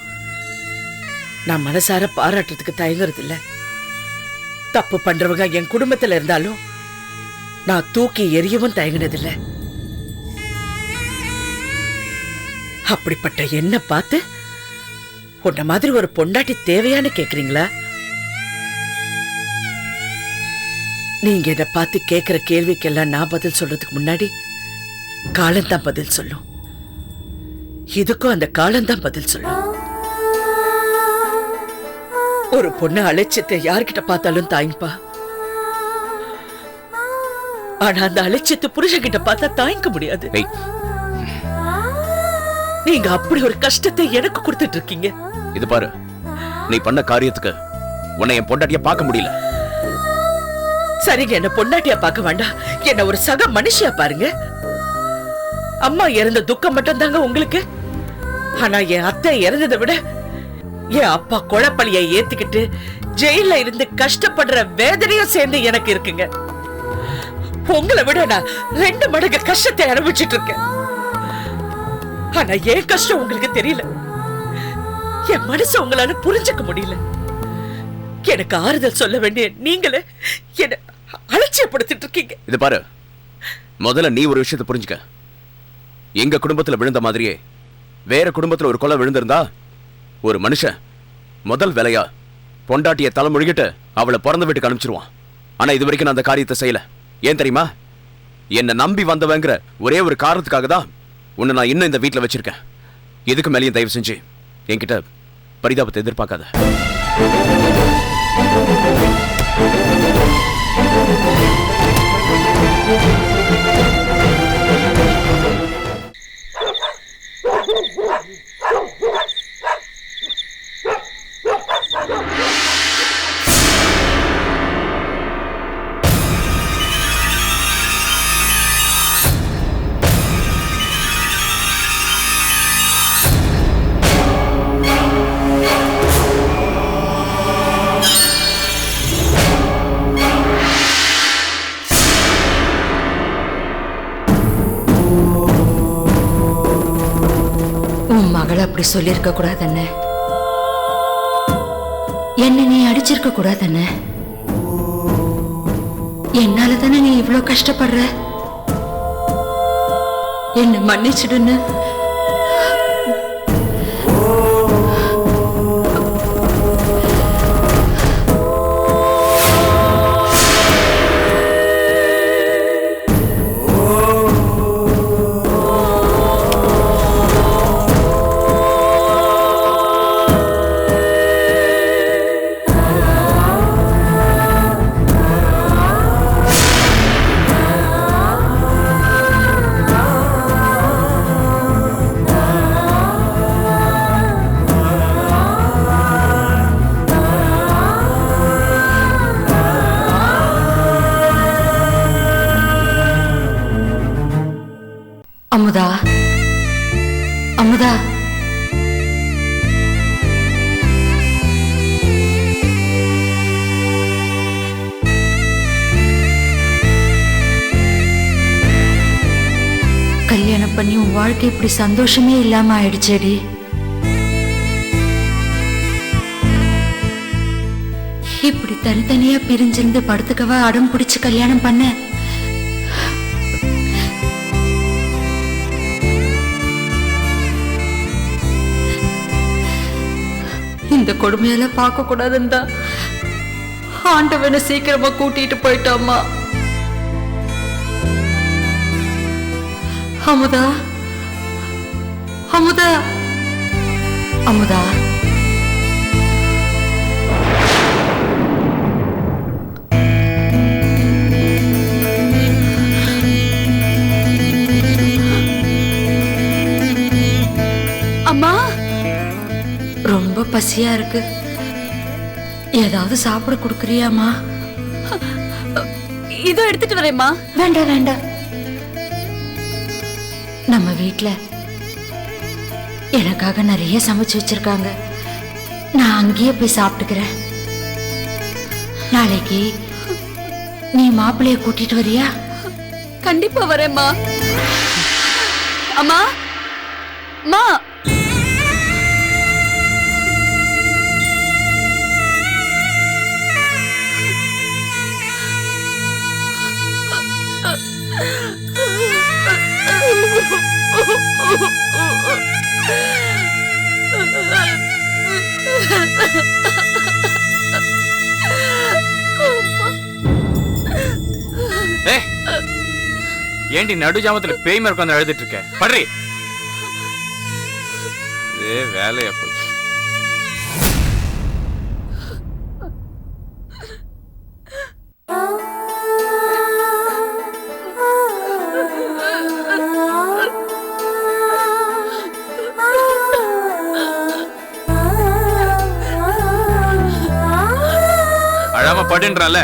Speaker 5: நான் மனசார பாராட்டுறதுக்கு தயங்குறது இல்ல. தப்பு பண்றவங்க என் குடும்பத்துல இருந்தாலும் நான் தூக்கி எரியவும் தயங்கினதில்லை. அப்படிப்பட்ட என்ன பார்த்து உன்ன மாதிரி ஒரு பொண்டாட்டி தேவையான்னு கேக்குறீங்களா? நீங்க என்ன பார்த்து கேக்குற கேள்விக்கெல்லாம் நான் பதில் சொல்றதுக்கு முன்னாடி காலம்தான் பதில் சொல்லும். இதுக்கும் அந்த காலம்தான் பதில் சொல்லும். ஒரு பொண்ணு அழைச்சிட்டு யார்கிட்ட பார்த்தாலும் தாய்ப்பா. ஆனா அந்த அலட்சியத்தை புருஷன்கிட்ட பார்த்தா தாங்கிக்க முடியாது. நீங்க அப்படி ஒரு கஷ்டத்தை எனக்கு கொடுத்துட்டு இருக்கீங்க.
Speaker 8: இது பாரு, நீ பண்ண காரியத்துக்கு உன்னை என் பொண்டாட்டிய பார்க்க முடியல.
Speaker 5: சரிங்க, என்ன பொண்டாட்டியா பார்க்க வேண்டாம், என்ன ஒரு சக மனுஷியா பாருங்க. அம்மா இறந்த துக்கம் மட்டும் தாங்க உங்களுக்கு. ஆனா என் அத்தை இறந்ததை விட என் அப்பா கொலைப்பழியை ஏத்துக்கிட்டு ஜெயில இருந்து கஷ்டப்படுற வேதனையும் சேர்ந்து எனக்கு இருக்குங்க. உங்களை விட நான் 2 மடங்கு கஷ்டத்தை அனுபவிச்சுட்டு இருக்கேன். ஆனா என் கஷ்டம் உங்களுக்கு தெரியல. என் மனசு உங்களால புரிஞ்சுக்க முடியல. எனக்கு ஆறுதல் சொல்ல வேண்டிய நீங்களே என்ன அலட்சியப்படுத்திட்டு இருக்கீங்க.
Speaker 8: இது பாரு, முதல்ல நீ ஒரு விஷயத்தை புரிஞ்சுக்க. எங்க குடும்பத்துல விழுந்த மாதிரியே வேற குடும்பத்துல ஒரு கொலை விழுந்திருந்தா ஒரு மனுஷன் முதல் வேலையா பொண்டாட்டிய தலைமொழிகிட்டு அவளை பிறந்த வீட்டுக்கு அனுப்பிச்சிருவான். ஆனா இது வரைக்கும் நான் அந்த காரியத்தை செய்யல. ஏன் தெரியுமா? என்னை நம்பி வந்தவங்கிற ஒரே ஒரு காரணத்துக்காக தான் உன்னை நான் இன்னும் இந்த வீட்டுல வச்சிருக்கேன். இதுக்கு மேலேயும் தயவு செஞ்சு என்கிட்ட பரிதாபத்தை எதிர்பார்க்காத.
Speaker 13: மகளை அப்படி சொல்லிருக்க கூடாதுன்னு, என்ன நீ அடிச்சிருக்க கூடாதுன்னு. என்னால தானே நீ இவ்வளவு கஷ்டப்படுற. என்ன மன்னிச்சிடுன்னு. அமுதா, அமுதா, கல்யாணம் பண்ணி உன் வாழ்க்கை இப்படி சந்தோஷமே இல்லாம ஆயிடுச்சேடி. இப்படி தனித்தனியா பிரிஞ்சிருந்து படுத்துக்கவா அடம் பிடிச்சு கல்யாணம் பண்ண? இந்த கொடுமையெல்லாம் பார்க்க கூடாதுன்னு தான் ஆண்டவனை சீக்கிரமா கூட்டிட்டு போயிட்டாமா. அமுதா, அமுதா, அமுதா. அம்மா, ரொம்ப பசியா இருக்கு, ஏதாவது சாப்பிட கொடுக்குறியாமா?
Speaker 7: இதோ எடுத்துட்டு வரேம்மா.
Speaker 13: வேண்டாம் வேண்டாம், நம்ம வீட்ல எனக்காக நிறைய சமைச்சு வச்சிருக்காங்க. நான் அங்கேயே போய் சாப்பிட்டுக்கிறேன். நாளைக்கு நீ மாப்பிள்ளைய கூட்டிட்டு வரியா?
Speaker 7: கண்டிப்பா வரேம்மா. அம்மா, அம்மா.
Speaker 8: ஏண்டி நடு ஜாமத்துல பேய் மாதிரி உட்காந்து அழுதுட்டு இருக்க? படுறி. வேலையா போச்சு. பேசாம படுன்றால.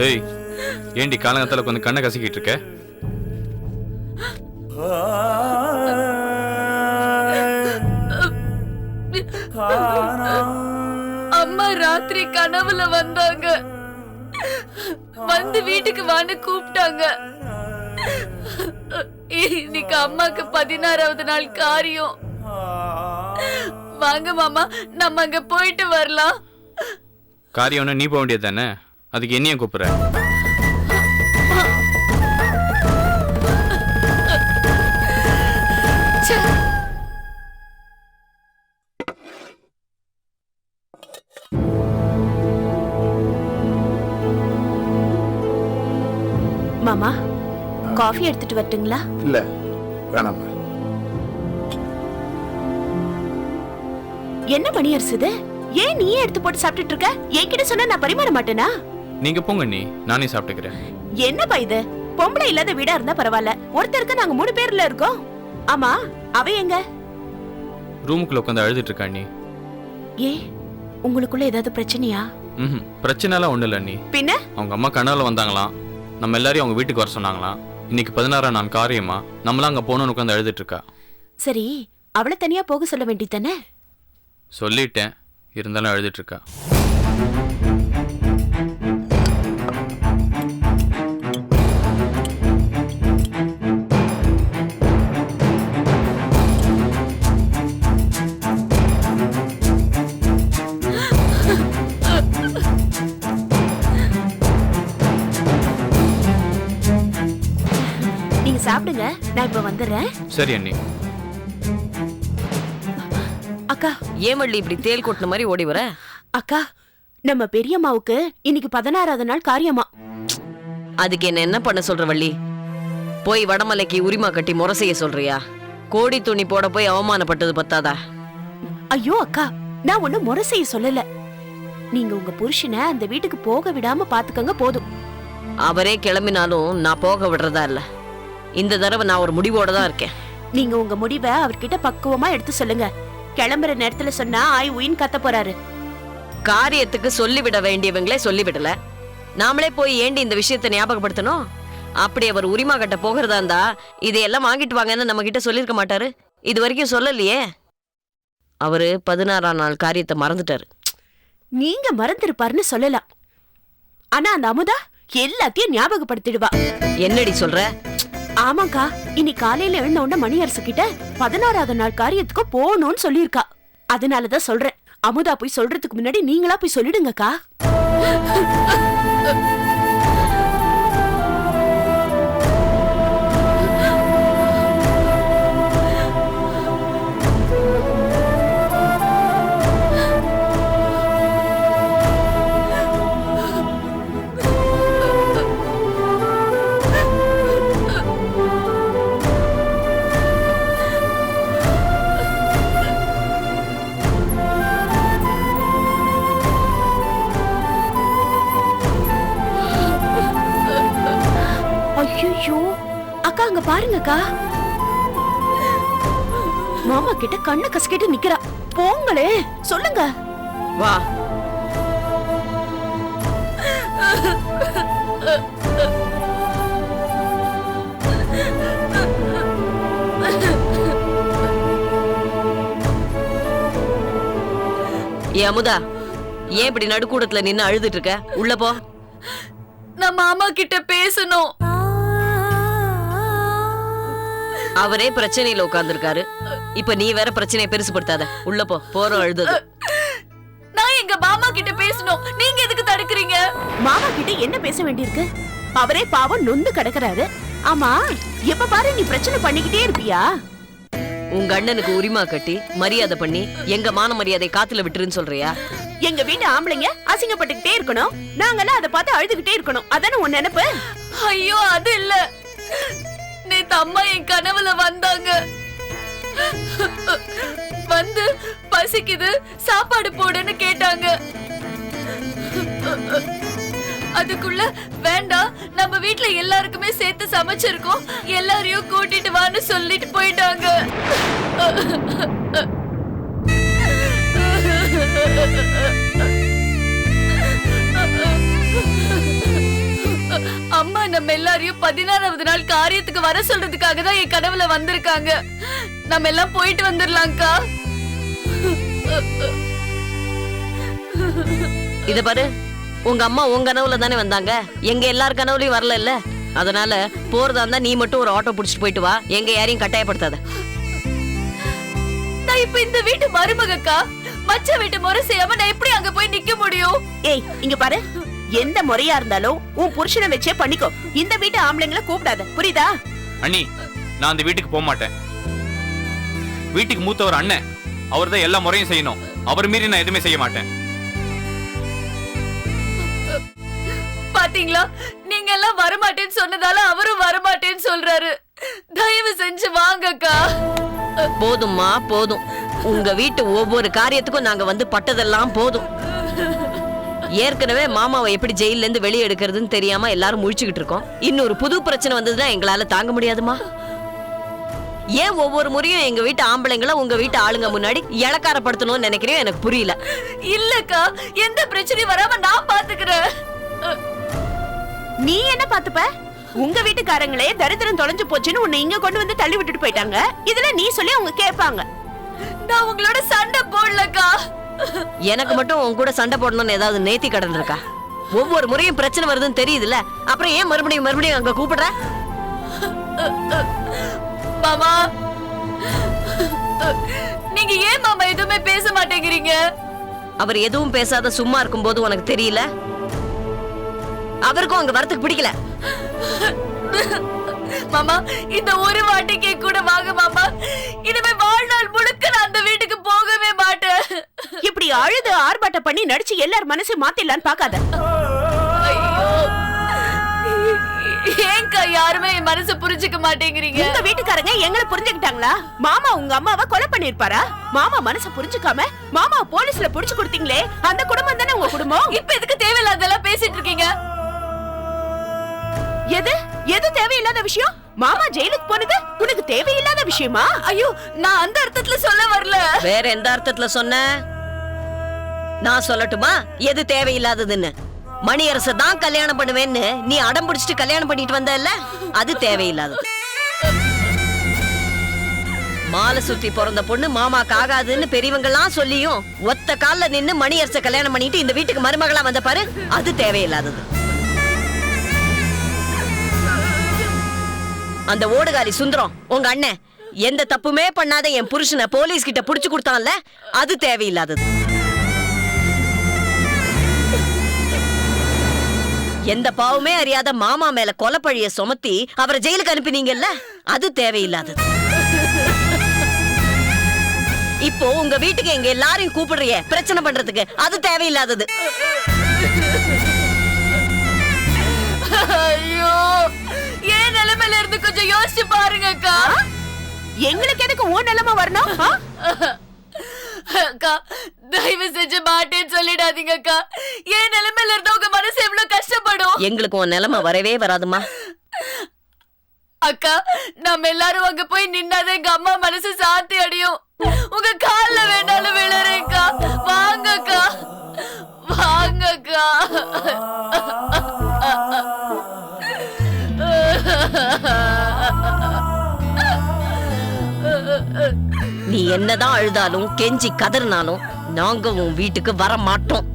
Speaker 8: ஏய், ஏண்டி காலங்கத்தால கொஞ்சம் கண்ணை கசிக்கிட்டு இருக்க?
Speaker 14: அம்மா ராத்திரி கனவுல வந்தாங்க. வந்து வீட்டுக்கு வான்னு கூப்பிட்டாங்க. இன்னைக்கு அம்மாக்கு 16வது நாள் காரியம். வாங்க மாமா, நம்ம அங்க போயிட்டு வரலாம்.
Speaker 8: காரியம்னா நீ போக வேண்டியது தானே, அதுக்கு என்னைய கூப்பிடுற?
Speaker 3: மாமா, காஃபி எடுத்துட்டு வரட்டுங்களா?
Speaker 10: இல்ல வேணாம்.
Speaker 3: என்ன மணி அரிசுது? ஏன் நீயே எடுத்து போட்டு சாப்பிட்டுட்டு இருக்க? என்கிட்ட சொன்னா நான் பரிமாற மாட்டேனா?
Speaker 8: நீங்க போங்க, நானே சாப்பிட்டுக்கிறேன்.
Speaker 3: என்னப்பா இது? பொம்பளை இல்லாத வீடா இருந்தா பரவாயில்ல, ஒருத்தருக்கு நாங்க 3 பேர்ல இருக்கோம். ஆமா, அவ எங்க?
Speaker 8: ரூமுக்குள்ள உட்காந்து அழுதுட்டு இருக்கா நீ.
Speaker 3: ஏ, உங்களுக்குள்ள ஏதாவது பிரச்சனையா?
Speaker 8: பிரச்சனை எல்லாம் ஒண்ணு இல்ல நீ.
Speaker 3: பின்ன
Speaker 8: அவங்க அம்மா கனவுல வந்தாங்களாம், நம்ம எல்லாரையும் அவங்க வீட்டுக்கு வர சொன்னாங்களாம். இன்னைக்கு 16ஆம் நாள் காரியமா, நம்மளாம் அங்க போகணும்னு உட்காந்து அழுதுட்டு இருக்கா.
Speaker 3: சரி, அவளை தனியா போக சொல்ல வேண்டியதானே?
Speaker 8: சொல்லிட்டேன், இருந்தாலும் அழுதுட்டு இருக்கா.
Speaker 3: நீங்க சாப்பிடுங்க, நான் இப்ப வந்துடுறேன்.
Speaker 8: சரி அண்ணி.
Speaker 3: அக்கா,
Speaker 15: ஏமல்லி இப்படி தேல் கொட்டின மாதிரி ஓடி வர?
Speaker 3: அக்கா, நம்ம பெரியம்மாவுக்கு இன்னைக்கு 16வது நாள் காரியமா.
Speaker 15: அதுக்கு என்ன பண்ண சொல்ற வள்ளி? போய் வடமலைக்கு உரிமா கட்டி முறை செய்ய சொல்றியா? கோடி துணி போட போய் அவமானப்பட்டது பத்தாதா?
Speaker 3: ஐயோ அக்கா, நான் ஒண்ணு முறை செய்ய சொல்லல. நீங்க உங்க புருஷனை அந்த வீட்டுக்கு போக விடாம பாத்துக்கங்க போதும்.
Speaker 15: அவரே கிளம்பினாலும் நான் போக விடுறதா இல்ல. இந்த தடவை நான் ஒரு முடிவோட தான் இருக்கேன்.
Speaker 3: நீங்க உங்க முடிவை அவர்கிட்ட பக்குவமா எடுத்து சொல்லுங்க. கிளம்புற நேரத்துல சொன்னா ஆய் உயின் கத்த போறாரு.
Speaker 15: காரியத்துக்கு சொல்லிவிட வேண்டியவங்களே சொல்லிவிடல, நாமளே போய் ஏண்டி இந்த விஷயத்தை ஞாபகப்படுத்தணும்? அப்படி அவர் உரிமா கட்ட போகிறதா இருந்தா இதையெல்லாம் வாங்கிட்டு வாங்கன்னு நம்ம கிட்ட சொல்லிருக்க மாட்டாரு. இது வரைக்கும் சொல்லலையே. அவரு 16ஆம் நாள் காரியத்தை மறந்துட்டாரு.
Speaker 3: நீங்க மறந்துருப்பாருன்னு சொல்லலாம், ஆனா அந்த அமுதா எல்லாத்தையும் ஞாபகப்படுத்திடுவா.
Speaker 15: என்னடி சொல்ற?
Speaker 3: ஆமாக்கா, இன்னைக்கு காலையில எழுந்த உடனே மணி அரசு கிட்ட 16வது நாள் காரியத்துக்கு போகணும்னு சொல்லியிருக்கா. அதனாலதான் சொல்றேன், அமுதா போய் சொல்றதுக்கு முன்னாடி நீங்களா போய் சொல்லிடுங்கக்கா. ஐயோ அக்கா, அங்க பாருங்கக்கா, மாமா கிட்ட கண்ணை கசக்கிட்டு நிக்கிறா. போங்களே, சொல்லுங்க.
Speaker 15: வா. ஏ அமுதா, ஏன் இப்படி நடுக்கூடத்துல நின்னு அழுதுட்டு இருக்க? உள்ள போ.
Speaker 14: நான் மாமா கிட்ட பேசணும்.
Speaker 15: அவரே பிரச்சனையில உட்கார்ந்துருக்காரு, இப்ப நீ வேற பிரச்சனையை பெருசுப்படுத்தாத. உள்ள போ. போறோம் அழுதது.
Speaker 14: நான் எங்க மாமா கிட்ட பேசணும், நீங்க எதுக்கு தடுக்கிறீங்க?
Speaker 3: மாமா கிட்ட என்ன பேச வேண்டியிருக்கு? அவரே பாவம் நொந்து கிடக்குறாரு. ஆமா, எப்ப பாரு நீ பிரச்சனை பண்ணிக்கிட்டே இருப்பியா?
Speaker 15: உங்க அண்ணனுக்கு உரிமை கட்டி மரியாதை பண்ணி எங்க மான மரியாதை காத்துல விட்டுருன்னு சொல்றியா?
Speaker 16: எங்க வீட்டு ஆம்பளைங்க அசிங்கப்பட்டுக்கிட்டே இருக்கணும், நாங்கெல்லாம் அதை பார்த்து அழுதுகிட்டே இருக்கணும், அதானே உன் நினைப்பு?
Speaker 14: ஐயோ அது இல்ல, நேத்து அம்மா என் கனவுல வந்தாங்க. வந்து பசிக்குது சாப்பாடு போடுன்னு கேட்டாங்க. அதுக்குள்ள வேண்டாம், நம்ம வீட்ல எல்லாருக்குமே சேர்த்து சமைச்சிருக்கோம், எல்லாரையும் கூட்டிட்டு வான்னு சொல்லிட்டு போயிட்டாங்க. அம்மா நம்ம எல்லாரையும் 16வது நாள் காரியத்துக்கு வர சொல்றதுக்காக தான் என் கனவுல வந்திருக்காங்க. நம்ம எல்லாம் போயிட்டு வந்துடலாம்க்கா.
Speaker 15: இத பாரு, உங்க அம்மா உங்க கனவுல தானே வந்தாங்க, எங்க எல்லார் கனவுலயும் வரல இல்ல. அதனால போறதா இருந்தா நீ மட்டும் ஒரு ஆட்டோ புடிச்சிட்டு போயிட்டு வா, எங்க யாரையும் கட்டாயப்படுத்தாத.
Speaker 14: நான் இப்ப இந்த வீட்டு மருமகக்கா, மச்ச வீட்டு முறை செய்யாம நான் எப்படி அங்க போய் நிக்க முடியும்?
Speaker 16: ஏய் இங்க பாரு, எந்த முறையா இருந்தாலும் உன் புருஷனை வச்சே பண்ணிக்கோ, இந்த வீட்டு ஆம்பளைங்களை கூப்பிடாத, புரியுதா?
Speaker 8: அண்ணி, நான் அந்த வீட்டுக்கு போக மாட்டேன். வீட்டுக்கு மூத்தவர் அண்ணன், அவர் தான் எல்லா முறையும் செய்யணும், அவர் மீறி நான் எதுவுமே செய்ய மாட்டேன்.
Speaker 14: பாத்தீங்களா, நீங்க எல்லாம் வரமாட்டேன்னு சொன்னதால அவரும் வரமாட்டேன்னு சொல்றாரு. தயவு செஞ்சு வாங்கக்கா.
Speaker 15: போதும்மா போதும், உங்க வீட்டு ஒவ்வொரு காரியத்துக்கும் நாங்க வந்து பட்டதெல்லாம் போதும். ஏற்கனவே மாமாவை எப்படி ஜெயில இருந்து வெளியே எடுக்கிறதுன்னு தெரியாம எல்லாரும் முழிச்சுக்கிட்டு இருக்கோம். இன்னொரு புது பிரச்சனை வந்ததுன்னா எங்களால தாங்க முடியாதுமா. ஏன் ஒவ்வொரு முறையும் எங்க வீட்டு ஆம்பளைங்களை உங்க வீட்டு ஆளுங்க முன்னாடி இளக்காரப்படுத்தணும்னு நினைக்கிறேன், எனக்கு புரியல.
Speaker 14: இல்லக்கா, எந்த பிரச்சனையும் வராம நான் பாத்துக்கிறேன்.
Speaker 16: நீ என்ன பாத்துப்ப? உங்க வீட்டுக்காரங்களே தரித்திரம் தொலைஞ்சு போச்சுன்னு உன்னை இங்க கொண்டு வந்து தள்ளி விட்டுட்டு போயிட்டாங்க, இதுல நீ சொல்லி அவங்க கேட்பாங்க.
Speaker 14: நான் உங்களோட சண்டை போடலக்கா.
Speaker 15: எனக்கு மட்டும் உன் கூட சண்டை போடணும்னு ஏதாவது நேத்தி கடன் இருக்கா? ஒவ்வொரு முறையும் பிரச்சனை வருதுன்னு தெரியுதுல்ல, அப்புறம் ஏன் மறுபடியும் அங்க கூப்பிடுற?
Speaker 14: மாமா, நீங்க ஏன் மாமா எதுவுமே பேச மாட்டேங்கிறீங்க?
Speaker 15: அவர் எதுவும் பேசாத சும்மா இருக்கும் போது உனக்கு தெரியல, அவருக்கும் அங்க வரத்துக்கு பிடிக்கல.
Speaker 14: மாமா, இந்த ஒரு வாட்டிக்கு கூட வாங்க மாமா, இனிமே வாழ்நாள் முழுக்க நான் அந்த வீட்டுக்கு போகவே மாட்டேன்.
Speaker 16: இப்படி அழுது ஆர்ப்பாட்டம் பண்ணி நடிச்சு எல்லார் மனசு மாத்திடலான்னு பாக்காத.
Speaker 14: ஏன்க்கா யாருமே என் மனசு புரிஞ்சுக்க மாட்டேங்கிறீங்க?
Speaker 16: உங்க வீட்டுக்காரங்க எங்களை புரிஞ்சுக்கிட்டாங்களா? மாமா உங்க அம்மாவை கொலை பண்ணிருப்பாரா? மாமா மனச புரிஞ்சுக்காம மாமா போலீஸ்ல புடிச்சு கொடுத்தீங்களே, அந்த குடும்பம் தானே உங்க குடும்பம்.
Speaker 14: இப்ப எதுக்கு தேவையில்லாதெல்லாம் பேசிட்டு இருக்கீங்க?
Speaker 16: எது எது தேவையில்லாத விஷயம்? மாமா ஜெயிலுக்கு போனது உனக்கு தேவையில்லாத விஷயமா?
Speaker 14: ஐயோ, நான் அந்த அர்த்தத்துல சொல்ல வரல.
Speaker 15: வேற எந்த அர்த்தத்துல சொன்ன? நான் சொல்லட்டுமா எது தேவையில்லாததுன்னு? மணியரச தான் கல்யாணம் பண்ணுவேன்னு நீ அடம் பிடிச்சிட்டு கல்யாணம் பண்ணிட்டு வந்தல்ல, அது தேவையில்லாதது. மாலை சுத்தி பிறந்த பொண்ணு மாமாக்கு ஆகாதுன்னு பெரியவங்க எல்லாம் சொல்லியும் ஒத்த கால்ல நின்னு மணியரச கல்யாணம் பண்ணிட்டு இந்த வீட்டுக்கு மருமகளா வந்த பாரு, அது தேவையில்லாதது. அந்த ஓடுகாலி சுந்தரம் உங்க அண்ணன் எந்த தப்புமே பண்ணாத என் புருஷனை போலீஸ் கிட்ட புடிச்சு கொடுத்தான்ல, அது தேவையில்லாதது. எந்த பாவமே அறியாத மாமா மேல கொலைப்பழிய சுமத்தி அவரை ஜெயிலுக்கு அனுப்பினீங்கல்ல, அது தேவையில்லாதது. இப்போ உங்க வீட்டுக்கு எங்க எல்லாரையும் கூப்பிடுறிய பிரச்சனை பண்றதுக்கு, அது தேவையில்லாதது.
Speaker 14: ஐயோ, ஏன் நிலைமையில இருந்து கொஞ்சம் யோசிச்சு பாருங்கக்கா.
Speaker 16: எங்களுக்கு எதுக்கு உன் நிலைமை வரணும்?
Speaker 14: அக்கா, தயவு செஞ்சு மாட்டேன்னு சொல்லிடாதீங்க அக்கா. ஏன் நிலைமையில இருந்தா உங்க மனசு எவ்வளவு கஷ்டப்படும்.
Speaker 15: எங்களுக்கு உன் நிலைமை வரவே வராதுமா.
Speaker 14: அக்கா, நம்ம எல்லாரும் அங்க போய் நின்னாதான் எங்க அம்மா மனசு சாந்தி அடையும். உங்க கால்ல வேணாலும் விழுறேன்க்கா. வாங்கக்கா, வாங்கக்கா.
Speaker 15: நீ என்னதான் அழுதாலும் கெஞ்சி கதறினாலும் நாங்க உன் வீட்டுக்கு வர மாட்டோம்.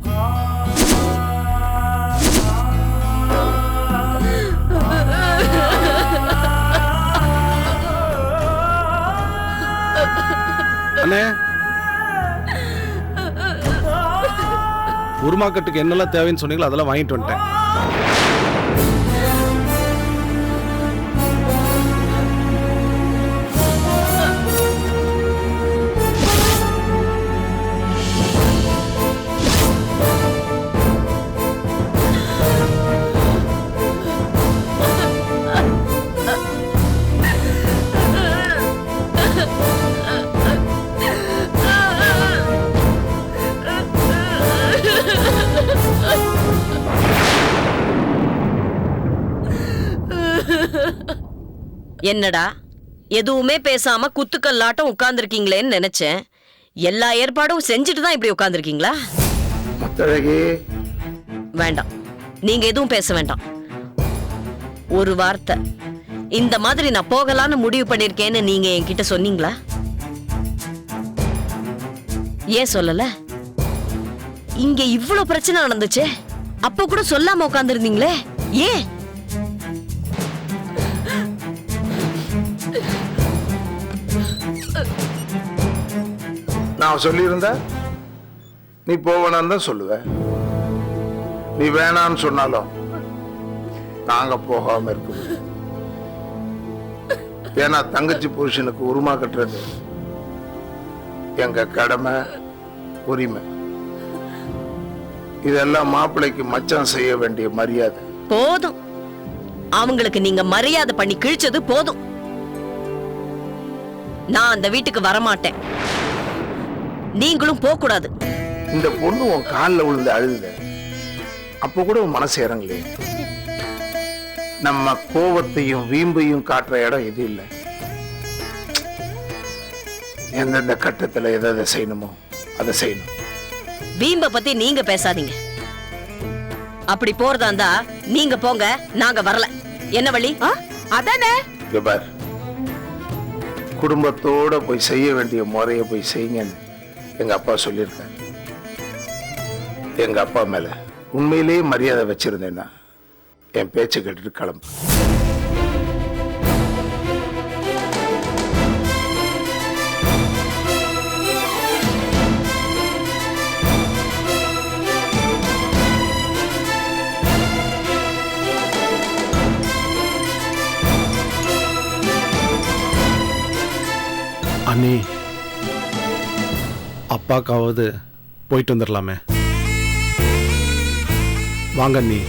Speaker 11: அண்ணே, உருமாக்கட்டுக்கு என்னெல்லாம் தேவைன்னு சொன்னீங்களோ அதெல்லாம் வாங்கிட்டு வந்துட்டேன்.
Speaker 15: என்னடா எதுவுமே பேசாம குத்துக்கல்லாட்டம் உட்கார்ந்துருக்கீங்களேன்னு நினைச்சேன். எல்லா ஏற்பாடும் செஞ்சுட்டு தான் இப்படி உட்கார்ந்துருக்கீங்களா? வேண்டாம், நீங்க எதுவும் பேச வேண்டாம். ஒரு வார்த்தை, இந்த மாதிரி நான் போகலான்னு முடிவு பண்ணிருக்கேன்னு நீங்க என்கிட்ட சொன்னீங்களா? ஏன் சொல்லல? இங்க இவ்வளவு பிரச்சனை நடந்துச்சு, அப்ப கூட சொல்லாம உட்கார்ந்துருந்தீங்களே, ஏன்?
Speaker 17: நான் சொல்லியிருந்தா நீ போவேனான்னு தான் சொல்லுவ. நீ வேணான்னு சொன்னாலும் நாங்க போகாம இருக்கோம். ஏன்னா தங்கச்சி புருஷனுக்கு உரிமை கட்டுறது எங்க கடமை, உரிமை. இதெல்லாம் மாப்பிள்ளைக்கு மச்சான் செய்ய வேண்டிய மரியாதை.
Speaker 15: போதும், அவங்களுக்கு நீங்க மரியாதை பண்ணி கிழிச்சது போதும். நான் அந்த வீட்டுக்கு வரமாட்டேன், நீங்களும் போக கூடாது.
Speaker 17: இந்த பொண்ணு உன் காலில் விழுந்து அழுத அப்ப கூட உன் மனசு இறங்கலையே. நம்ம கோபத்தையும் வீம்பையும் காட்டுற இடம் இது இல்லை. எந்தெந்த கட்டத்துல எதை செய்யணுமோ அதை செய்யணும்.
Speaker 15: வீம்ப பத்தி நீங்க பேசாதீங்க. அப்படி போறதா இருந்தா நீங்க போங்க, நாங்க வரல. என்ன வழி?
Speaker 16: அதானே.
Speaker 17: குடும்பத்தோட போய் செய்ய வேண்டிய முறையை போய் செய்யுங்கன்னு எங்க அப்பா சொல்லியிருக்காரு. எங்க அப்பா மேல உண்மையிலேயே மரியாதை வச்சிருந்தேன்னா என் பேச்சை கேட்டுட்டு கிளம்பு.
Speaker 18: அண்ணி, அப்பாக்காவது போயிட்டு வந்துடலாமே. வாங்க அண்ணி.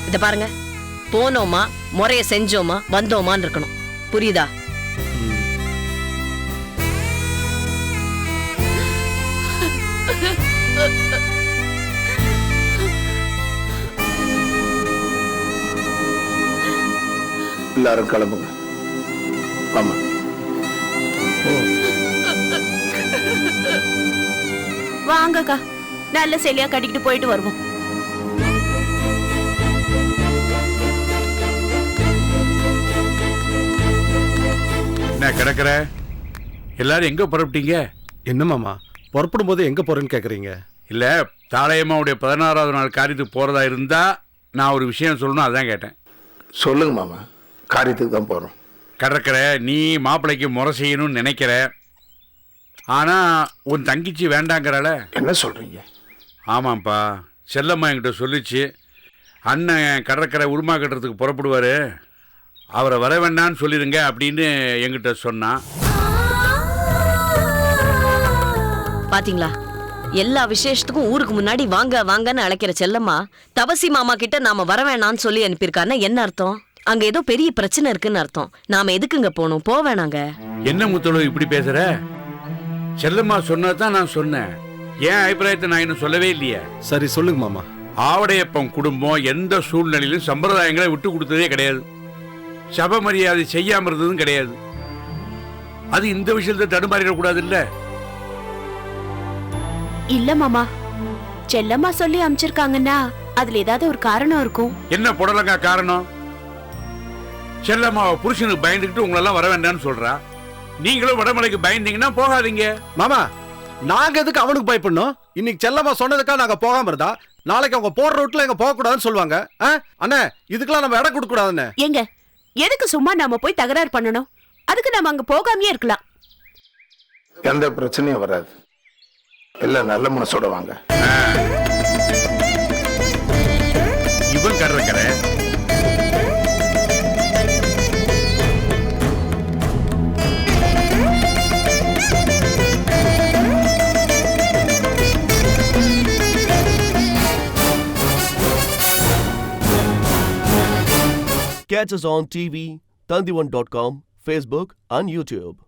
Speaker 15: இத பாருங்க, போனோமா முறைய செஞ்சோமா வந்தோமான்னு இருக்கணும், புரியுதா?
Speaker 17: எல்லாரும் கிளம்புங்க. ஆமா,
Speaker 16: வாங்கக்கா, நல்ல சேலையா கட்டிக்கிட்டு போயிட்டு வருவோம்.
Speaker 9: என்ன கிடக்குற? எல்லாரும் எங்க புறப்பட்டீங்க?
Speaker 18: என்ன மாமா, புறப்படும் போது எங்க போறேன்னு கேக்குறீங்க?
Speaker 9: இல்ல, தாளையம்மாவுடைய 16வது நாள் காரியத்துக்கு போறதா இருந்தா நான் ஒரு விஷயம் சொல்லணும், அதான் கேட்டேன்.
Speaker 17: சொல்லுங்க மாமா. காரியத்துக்கு தான் போறோம்.
Speaker 9: கடற்கரை, நீ மாப்பிள்ளைக்கு முறை செய்யணும்னு நினைக்கிற, ஆனா உன் தங்கிச்சி வேண்டாங்கிறாள.
Speaker 17: என்ன சொல்றீங்க?
Speaker 9: ஆமாப்பா, செல்லம்மா என்கிட்ட சொல்லிச்சு, அண்ணன் கடற்கரை உருமா கட்டுறதுக்கு புறப்படுவாரு, அவரை வர வேண்டான்னு சொல்லிடுங்க அப்படின்னு என்கிட்ட சொன்னான்.
Speaker 15: பாத்தீங்களா, எல்லா விசேஷத்துக்கும் ஊருக்கு முன்னாடி வாங்க வாங்கன்னு அழைக்கிற செல்லம்மா தவசி மாமா கிட்ட நாம வர வேணான்னு சொல்லி அனுப்பியிருக்காருன்னா என்ன அர்த்தம்? அங்க ஏதோ பெரிய பிரச்சனை இருக்குன்னு அர்த்தம். நாம எதுக்குங்க போகணும்? போவேணாங்க.
Speaker 9: என்ன முத்தளவு இப்படி பேசுற? செல்லம்மா சொன்னதான் நான் சொன்னேன், ஏன் அபிப்பிராயத்தை நான் இன்னும் சொல்லவே இல்லையே.
Speaker 18: சரி சொல்லுங்க மாமா.
Speaker 9: ஆவடையப்பன் குடும்பம் எந்த சூழ்நிலையிலும் சம்பிரதாயங்களை விட்டு கொடுத்ததே கிடையாது, சப மரியாதை செய்யாம இருந்ததும் கிடையாது. அது இந்த விஷயத்தை தடுமாறிடக்கூடாது இல்ல?
Speaker 16: இல்ல மாமா, செல்லம்மா சொல்லி அனுப்பிச்சிருக்காங்கன்னா அதுல ஏதாவது ஒரு காரணம் இருக்கும்.
Speaker 9: என்ன புடலங்கா காரணம்? செல்லம்மா புருஷனுக்கு பயந்துக்கிட்டு உங்களெல்லாம் வர வேண்டாம்னு சொல்றா, நீங்களும் வடமலைக்கு பயந்தீங்கன்னா போகாதீங்க.
Speaker 18: மாமா, நாங்க எதுக்கு அவனுக்கு பயப்படணும்? இன்னைக்கு செல்லம்மா சொன்னதுக்கா நாங்க போகாம இருந்தா நாளைக்கு அவங்க போற ரூட்ல எங்க போக கூடாதுன்னு சொல்லுவாங்க. அண்ணே, இதுக்கெல்லாம் நம்ம இடம் கொடுக்க கூடாதுன்னு.
Speaker 16: எங்க எதுக்கு சும்மா நாம போய் தகராறு பண்ணணும்? அதுக்கு நாம அங்க போகாமயே இருக்கலாம்.
Speaker 17: எந்த பிரச்சனையும் வராது. எல்லாம் நல்ல மனசோட வாங்க.
Speaker 9: இவன் கடற்கரை
Speaker 1: Catch us on TV, Tandivan.com, Facebook and YouTube.